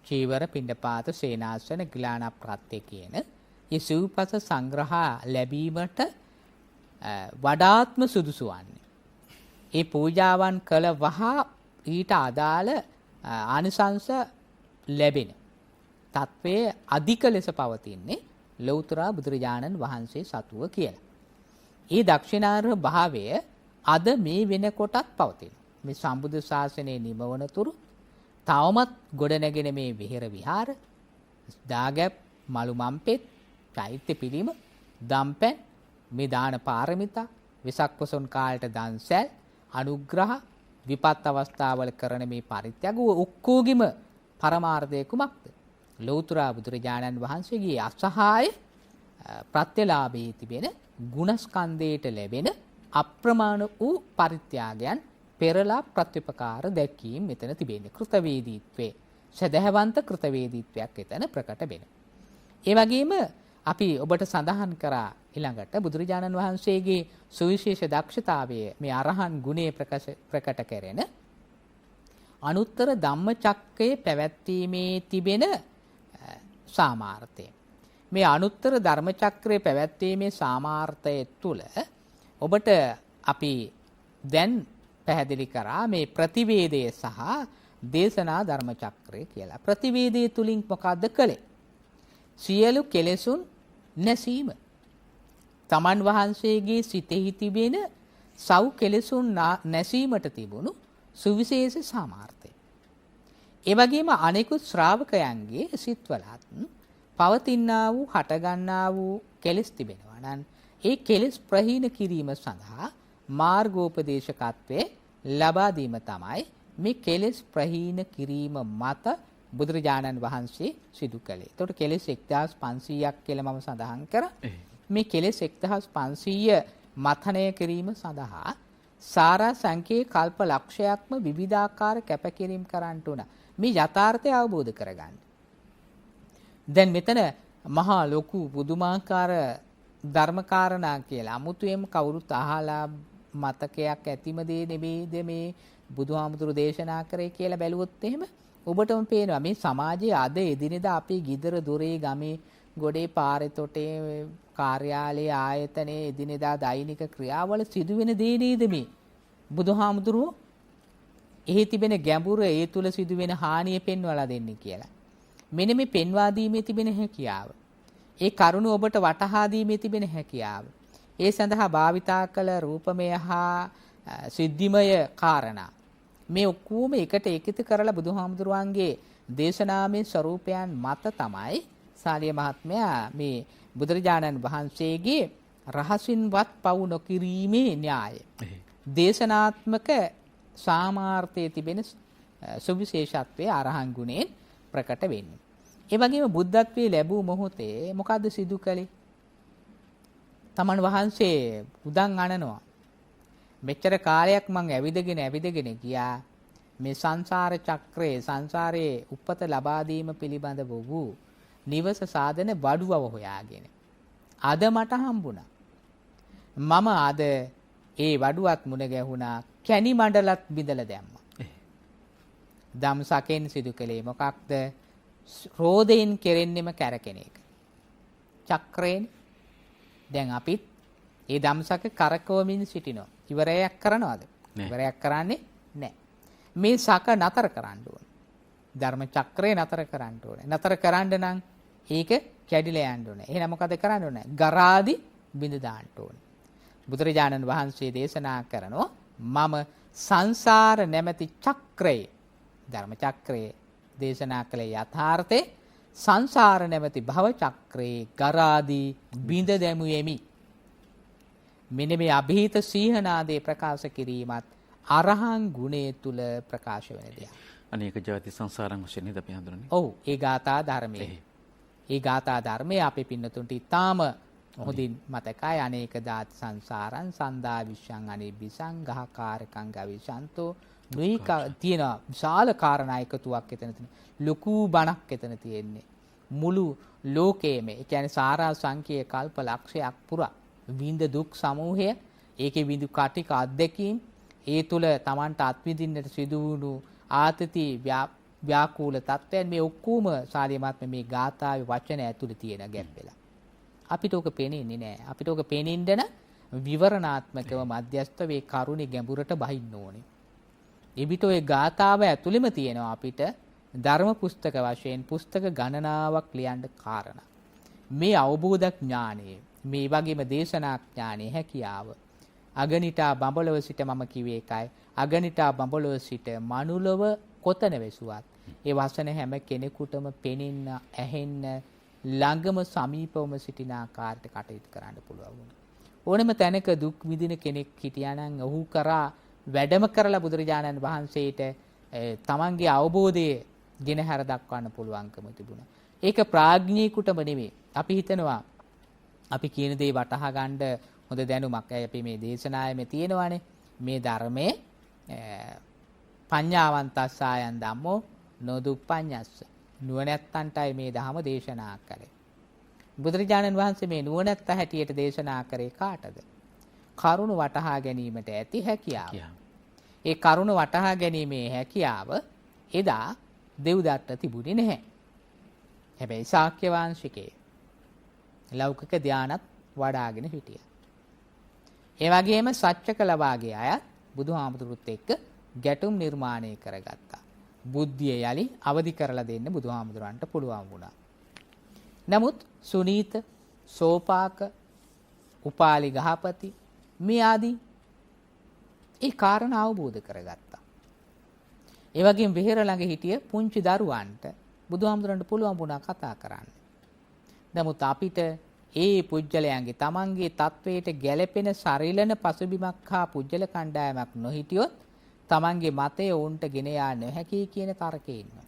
[SPEAKER 2] චීවර, පිණ්ඩපාත, සේනාසන, ගිලාන ප්‍රත්‍ය කියන මේ සිව්පස සංග්‍රහ ලැබීමට වඩාත්ම සුදුසු වන්නේ. ඒ පූජාවන් කළ වහා ඊට අදාළ ආනිසංස ලැබෙන තත්වයේ අධික ලෙස පවතින්නේ ලෞතර බුදුරජාණන් වහන්සේ සතුව කියලා. ඒ දක්ෂිනාර්හ භාවය අද මේ වෙනකොටත් පවතින. මේ සම්බුදු ශාසනයේ නිමවන තුරු තවමත් ගොඩනැගෙන මේ විහෙර විහාර, දාගැබ්, මලු මම්පෙත්, චෛත්‍ය පිළිම, දම්පැන්, මේ දාන පාරමිතා, වෙසක් පොසොන් කාලට දන්සැල්, අනුග්‍රහ, විපත් අවස්ථාවල කරන මේ පරිත්‍යාග ඔක්කොගෙම පරමාර්ථය කුමක්ද? ලෞතර බුදුරජාණන් වහන්සේගේ අසහාය ප්‍රත්‍යලාභයේ තිබෙන ගුණස්කන්ධයට ලැබෙන අප්‍රමාණ වූ පරිත්‍යාගයන් පෙරලා ප්‍රතිපකාර දැක්වීම මෙතන තිබෙන්නේ. කෘතවේදීත්වයේ සදහවන්ත කෘතවේදීත්වයක් එතන ප්‍රකට වෙනවා. ඒ වගේම අපි ඔබට සඳහන් කරා ඊළඟට බුදුරජාණන් වහන්සේගේ සුවිශේෂ දක්ෂතාවය මේ අරහන් ගුණේ ප්‍රකට කරගෙන අනුත්තර ධම්මචක්කයේ පැවැත්වීමේ තිබෙන සාමාර්ථය. මේ අනුත්තර ධර්මචක්‍රයේ පැවැත්වීමේ සාමාර්ථය තුළ ඔබට අපි දැන් පැහැදිලි කරා මේ ප්‍රතිවේදය සහ දේශනා ධර්මචක්‍රය කියලා. ප්‍රතිවේදයේ තුලින් මොකද්ද කළේ? සියලු කෙලෙසුන් නැසීම. තමන් වහන්සේගේ සිතෙහි තිබෙන සව් කෙලෙසුන් නැසීමට තිබුණු සුවිශේෂ සාමාර්ථය. ඒ වගේම අනෙකුත් ශ්‍රාවකයන්ගේ සිත්වලත් පවතිනා වූ හටගන්නා වූ කෙලෙස් තිබෙනවා නම් ඒ කෙලෙස් ප්‍රහීන කිරීම සඳහා මාර්ගෝපදේශකත්වයේ ලබා දීම තමයි මේ කෙලෙස් ප්‍රහීන කිරීම මත බුදුරජාණන් වහන්සේ සිදු කළේ. එතකොට කෙලෙස් 1500ක් කියලා මම සඳහන් කරා. මේ කෙලෙස් 1500 මතනය කිරීම සඳහා සාරා සංකේ කල්ප ලක්ෂයක්ම විවිධාකාර කැපකිරීම කරන්නට උනා. මේ යථාර්ථය අවබෝධ කරගන්න. දැන් මෙතන මහා ලොකු පුදුමාකාර ධර්මකාරණා කියලා අමුතුවෙන් කවුරුත් අහලා මතකයක් ඇතිම දේ නෙමෙයිද මේ බුදුහාමුදුරු දේශනා කරේ කියලා බැලුවොත් එහෙම ඔබටම පේනවා මේ සමාජයේ අද එදිනෙදා අපේ ගෙදර දොරේ ගමේ ගොඩේ පාරේ තොටේ කාර්යාලයේ ආයතනයේ එදිනෙදා දෛනික ක්‍රියාවල සිදුවෙන දේ නේද මේ බුදුහාමුදුරුවෝ එහි තිබෙන ගැඹුර ඒ තුල සිදුවෙන හානිය පෙන්වලා දෙන්නේ කියලා. මෙන්න මේ පෙන්වා දීමේ තිබෙන හැකියාව. ඒ කරුණ ඔබට වටහා දීමේ තිබෙන හැකියාව. ඒ සඳහා භාවිතා කළ රූපමය හා සිද්ධිමය කාරණා මේ ඔක්කොම එකට එකතු කරලා බුදුහාමුදුරුවන්ගේ දේශනාමය ස්වરૂපයන් මත තමයි සාලිය මහත්මයා මේ බුදුරජාණන් වහන්සේගේ රහසින්වත් පවු නොකිරීමේ න්‍යාය දේශනාත්මක සාමාර්ථයේ තිබෙන සුවිශේෂත්වයේ අරහන් ගුණයෙන් ප්‍රකට වෙන්නේ. ඒ වගේම බුද්ධත්වයේ ලැබූ මොහොතේ මොකද්ද සිදු කළේ? තමන් වහන්සේ උදන් අනනවා. මෙච්චර කාලයක් මං ඇවිදගෙන ගියා මේ සංසාර චක්‍රයේ සංසාරයේ උපත ලබා දීම පිළිබඳව වූ නිවස සාධන වඩුවව හොයාගෙන. අද මට හම්බුණා. මම අද ඒ වඩුවත් මුණ ගැහුණා, කැණි මණ්ඩලත් බිඳලා දැම්මා. ධම්සකෙන් සිදු කළේ මොකක්ද? රෝදයෙන් කෙරෙන්නෙම කැරකෙන එක. චක්‍රයෙන් දැන් අපිත් ඒ ධම්සක කරකවමින් සිටිනවා. ඉවරයක් කරනවද? ඉවරයක් කරන්නේ නැහැ. මේ සක නතර කරන්න ඕනේ. ධර්ම චක්‍රය නතර කරන්න ඕනේ. නතර කරන්න නම් ඒක කැඩිලා යන්න ඕනේ. එහෙනම් මොකද කරන්න ඕනේ? ගරාදි බිඳ දාන්න ඕනේ. බුදුරජාණන් වහන්සේ දේශනා කරනවා මම සංසාර නැමැති චක්‍රයේ ධර්ම චක්‍රයේ දේශනා කළේ යථාර්ථේ සංසාර නැමැති භව චක්‍රයේ ගරාදී බිඳ දැමුවෙමි. මෙන්න මේ અભීත සීහනාදේ ප්‍රකාශ කිරීමත් අරහං ගුණය තුල ප්‍රකාශ වෙන දෙයක්.
[SPEAKER 1] අනේක ජාති සංසාරං වශයෙන් නේද අපි හඳුනන්නේ?
[SPEAKER 2] ඔව්, ඒ ගාථා ධර්මයේ. ඒ ගාථා ධර්මයේ අපේ පින්නතුන්ට ඊටාම හොඳින් මතකයි. අනේක දාති සංසාරං සන්දා විශ්යං අනිබ්බිසං ගහකාරකං ගවිසන්තෝ මේක තියෙන විශාල කාරණා එකතුවක් එතන තියෙන. ලොකු බණක් එතන තියෙන්නේ. මුළු ලෝකයේම ඒ කියන්නේ සාරා සංඛ්‍යේ කල්ප ලක්ෂයක් පුරා විඳ දුක් සමූහය, ඒකේ විඳු කටික අත්දැකීම්, ඒ තුල Tamanට අත්විඳින්නට සිදු වුණු ආතති ව්‍යාකූල තත්ත්වයන් මේ ඔක්කොම සාරිය මහත්මයා මේ ගාථාවේ වචන ඇතුළේ තියෙන ගැප් වෙලා. අපිට ඕක පේන්නේ නැහැ. අපිට ඕක පේනින්න විවරණාත්මකව මධ්‍යස්ථ වේ කරුණේ ගැඹුරට බහින්න ඕනේ. එවිට ඔය ගාථාව ඇතුළෙම තියෙනවා අපිට ධර්ම පුස්තක වශයෙන් පුස්තක ගණනාවක් ලියන්න කාරණා. මේ අවබෝධ ඥානය, මේ වගේම දේශනා ඥානයේ හැකියාව අගනිටා බඹලව සිට මම කිව්වේ එකයි. අගනිටා බඹලව සිට මනුලව කොතන වෙසුවත් ඒ වසන හැම කෙනෙකුටම පෙනෙන්න, ඇහෙන්න, ළඟම සමීපවම සිටින ආකාරයට කටයුතු කරන්න පුළුවන්. ඕනෑම තැනක දුක් විඳින කෙනෙක් හිටියා නම් ඔහු කරා වැඩම කරලා බුදුරජාණන් වහන්සේට තමන්ගේ අවබෝධය ගෙන හැර දක්වන්න පුළුවන්කම තිබුණා. ඒක ප්‍රඥේකුටම නෙමෙයි. අපි හිතනවා අපි කියන දේ වටහා ගන්න හොඳ දැනුමක් අපි මේ දේශනාවේ තියෙනවානේ. මේ ධර්මයේ පඤ්ඤාවන්තස්සායන් ධම්මෝ නොදුප්පඤ්ඤස්ස. නුවණැත්තන්ටයි මේ ධම දේශනා කළේ. බුදුරජාණන් වහන්සේ මේ නුවණැත්ත හැටියට දේශනා කරේ කාටද? කරුණ වටහා ගැනීමට ඇති හැකියාව. ඒ කරුණ වටහා ගැනීමේ හැකියාව එදා දෙව්දත්ත තිබුණේ නැහැ. හැබැයි ශාක්‍ය වංශිකේ ලෞකික ධානත් වඩාගෙන හිටියා. ඒ වගේම සත්‍යක ලබාගේ අය බුදුහාමුදුරුත් එක්ක ගැටුම් නිර්මාණය කරගත්තා. බුද්ධිය යලි අවදි කරලා දෙන්න බුදුහාමුදුරන්ට පුළුවන් වුණා. නමුත් සුනීත, සෝපාක, උපාලි ගහපති මේ ආදී ඒ කාරණා අවබෝධ කරගත්තා. ඒ වගේම විහෙර ළඟ හිටිය පුංචි දරුවන්ට බුදුහාමුදුරන්ට පුළුවන් වුණා කතා කරන්න. නමුත් අපිට ඒ පුජ්‍යලයන්ගේ තමන්ගේ තත්වයට ගැළපෙන සරිලන පසුබිමක් හා පුජ්‍යල කණ්ඩායමක් නොහිටියොත් තමන්ගේ මතය උන්ට ගෙන යා නොහැකි කියන තර්කේ ඉන්නවා.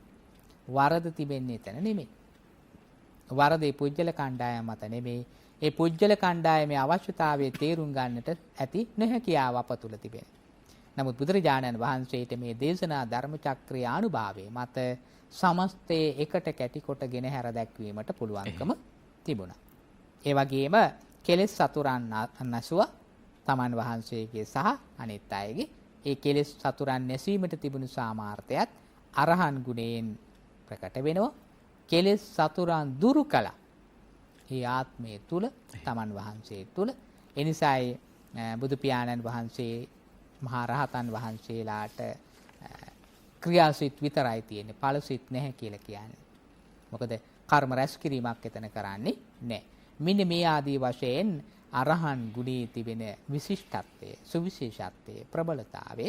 [SPEAKER 2] වරද තිබෙන්නේ එතන නෙමෙයි. වරදේ පුජ්‍යල කණ්ඩායම මත නෙමෙයි. ඒ පුජ්‍යල කණ්ඩායමේ අවශ්‍යතාවයේ තේරුම් ගන්නට ඇති නොහැකියාව අප තුළ තිබෙන. නමුත් බුදුරජාණන් වහන්සේට මේ දේශනා ධර්ම චක්‍රයේ අනුභවයේ මත සමස්තයේ එකට කැටි කොටගෙන හැර දැක්වීමට පුළුවන්කම තිබුණා. ඒ වගේම කෙලෙස් සතුරන් නැසුව තමන් වහන්සේගේ සහ අනිත් අයගේ ඒ කෙලෙස් සතුරන් නැසීමට තිබුණු සාමාර්ථයත් අරහන් ගුණයෙන් ප්‍රකට වෙනවා. කෙලෙස් සතුරන් දුරු කළා. ඒ ආත්මයේ තුල තමන් වහන්සේ තුල එනිසායි බුදු පියාණන් වහන්සේ මහා රහතන් වහන්සේලාට ක්‍රියාසිත විතරයි තියෙන්නේ. ඵලසිත නැහැ කියලා කියන්නේ. මොකද කර්ම රැස් කිරීමක් එතන කරන්නේ නැහැ. මෙන්න මේ ආදී වශයෙන් අරහන් ගුණයේ තිබෙන විශිෂ්ටත්වය, සුවිශේෂත්වය, ප්‍රබලතාවය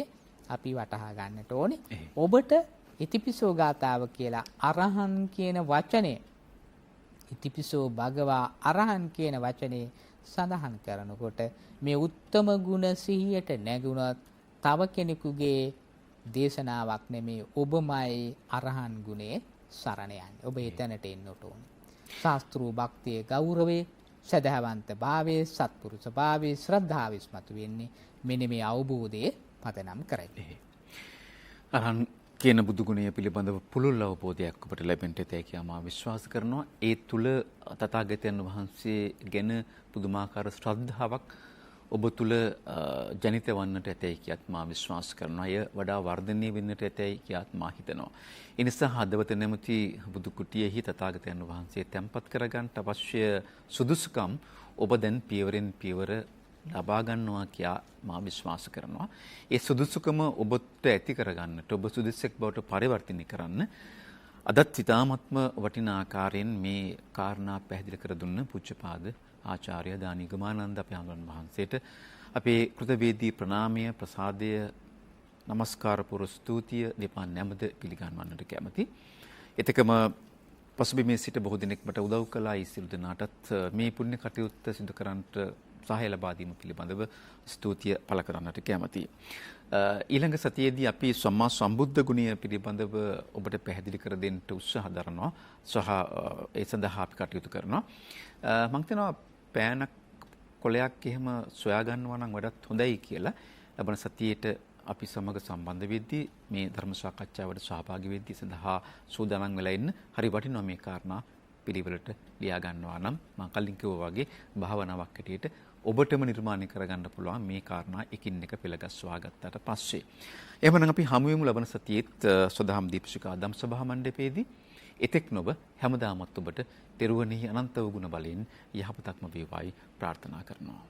[SPEAKER 2] අපි වටහා ගන්නට ඕනේ. ඔබට ඉතිපිසෝ ගාතාව කියලා අරහන් කියන වචනේ ඉතිපිසෝ භගවා අරහන් කියන වචනේ සඳහන් කරනකොට මේ උත්තම ගුණ සිහියට නැගුණත් තව කෙනෙකුගේ දේශනාවක් නෙමේ, ඔබමයි අරහන් ගුණේ සරණ යන්නේ. ඔබ එතනට එන්නට ඕනේ. ශාස්ත්‍රූ භක්තියේ ගෞරවයේ, සදහවන්ත භාවයේ, සත්පුරුෂ භාවයේ, ශ්‍රද්ධාව ඉස්මතු වෙන්නේ මෙන්න මේ අවබෝධයේ පදනම් කරගෙන.
[SPEAKER 1] අරහන් කියන බුදු ගුණය පිළිබඳව පුළුල් අවබෝධයක් ඔබට ලැබෙන්න ඇතයි කියලා මා විශ්වාස කරනවා. ඒ තුල තථාගතයන් වහන්සේ ගැන පුදුමාකාර ශ්‍රද්ධාවක් ඔබ තුල ජනිත වන්නට ඇතයි කියත් මා විශ්වාස කරනවා. එය වඩා වර්ධනය වෙන්නට ඇතයි කියත් මා හිතනවා. ඒ නිසා හදවත නැමැති බුදු කුටියෙහි තථාගතයන් වහන්සේ තැන්පත් කරගන්න අවශ්‍ය සුදුසුකම් ඔබ දැන් පියවරෙන් පියවර ලබා ගන්නවා කියා මා විශ්වාස කරනවා. ඒ සුදුසුකම ඔබට ඇති කරගන්නට, ඔබ සුදුසෙක් බවට පරිවර්තනය කරන්න අදත් ඉතාමත්ම වටිනා ආකාරයෙන් මේ කාරණා පැහැදිලි කර දුන්න පූජ්‍යපාද ආචාර්ය දානිගමානන්ද අපේ ආනන්ද වහන්සේට අපේ කෘතවේදී ප්‍රණාමය, ප්‍රසාදය, নমස්කාර පුර ස්තුතිය දෙපා නැමද පිළිගන්වන්නට කැමැති. එතකම පසුබිමේ සිට බොහෝ දිනෙක මට උදව් කළා. ඒ සියලු දෙනාටත් මේ පුණ්‍ය කටයුත්ත සිදු කරන්නට සහාය ලබා දීම පිළිබඳව ස්තුතිය පළ කරන්නට කැමැතියි. ඊළඟ සතියේදී අපි සම්මා සම්බුද්ධ ගුණය පිළිබඳව ඔබට පැහැදිලි කර දෙන්න උත්සාහ දරනවා. සහ ඒ සඳහා අපි කටයුතු කරනවා. මම හිතනවා පෑනක් කොලයක් එහෙම සොයා ගන්නවා නම් වඩාත් හොඳයි කියලා. ලබන සතියේට අපි සමග සම්බන්ධ වෙද්දී මේ ධර්ම සාකච්ඡාවට සහභාගී වෙද්දී සඳහා සූදානම් වෙලා ඉන්න හරි වටිනවා මේ කාරණා පිළිවෙලට ලියා ගන්නවා නම් මම කලින් කිව්වා වගේ භාවනාවක් හැටියට ඔබටම නිර්මාණය කරගන්න පුළුවන් මේ කාරණා එකින් එක පෙළගස්වා ගත්තට පස්සේ. එහෙමනම් අපි හමු වෙමු ලබන සතියේත් සදහම් දීපශිකා ධම් සභා මණ්ඩපයේදී. එතෙක් නොබ හැමදාමත් ඔබට තෙරුවනෙහි අනන්ත වූ ගුණ බලයෙන් යහපතක්ම වේවායි ප්‍රාර්ථනා කරනවා.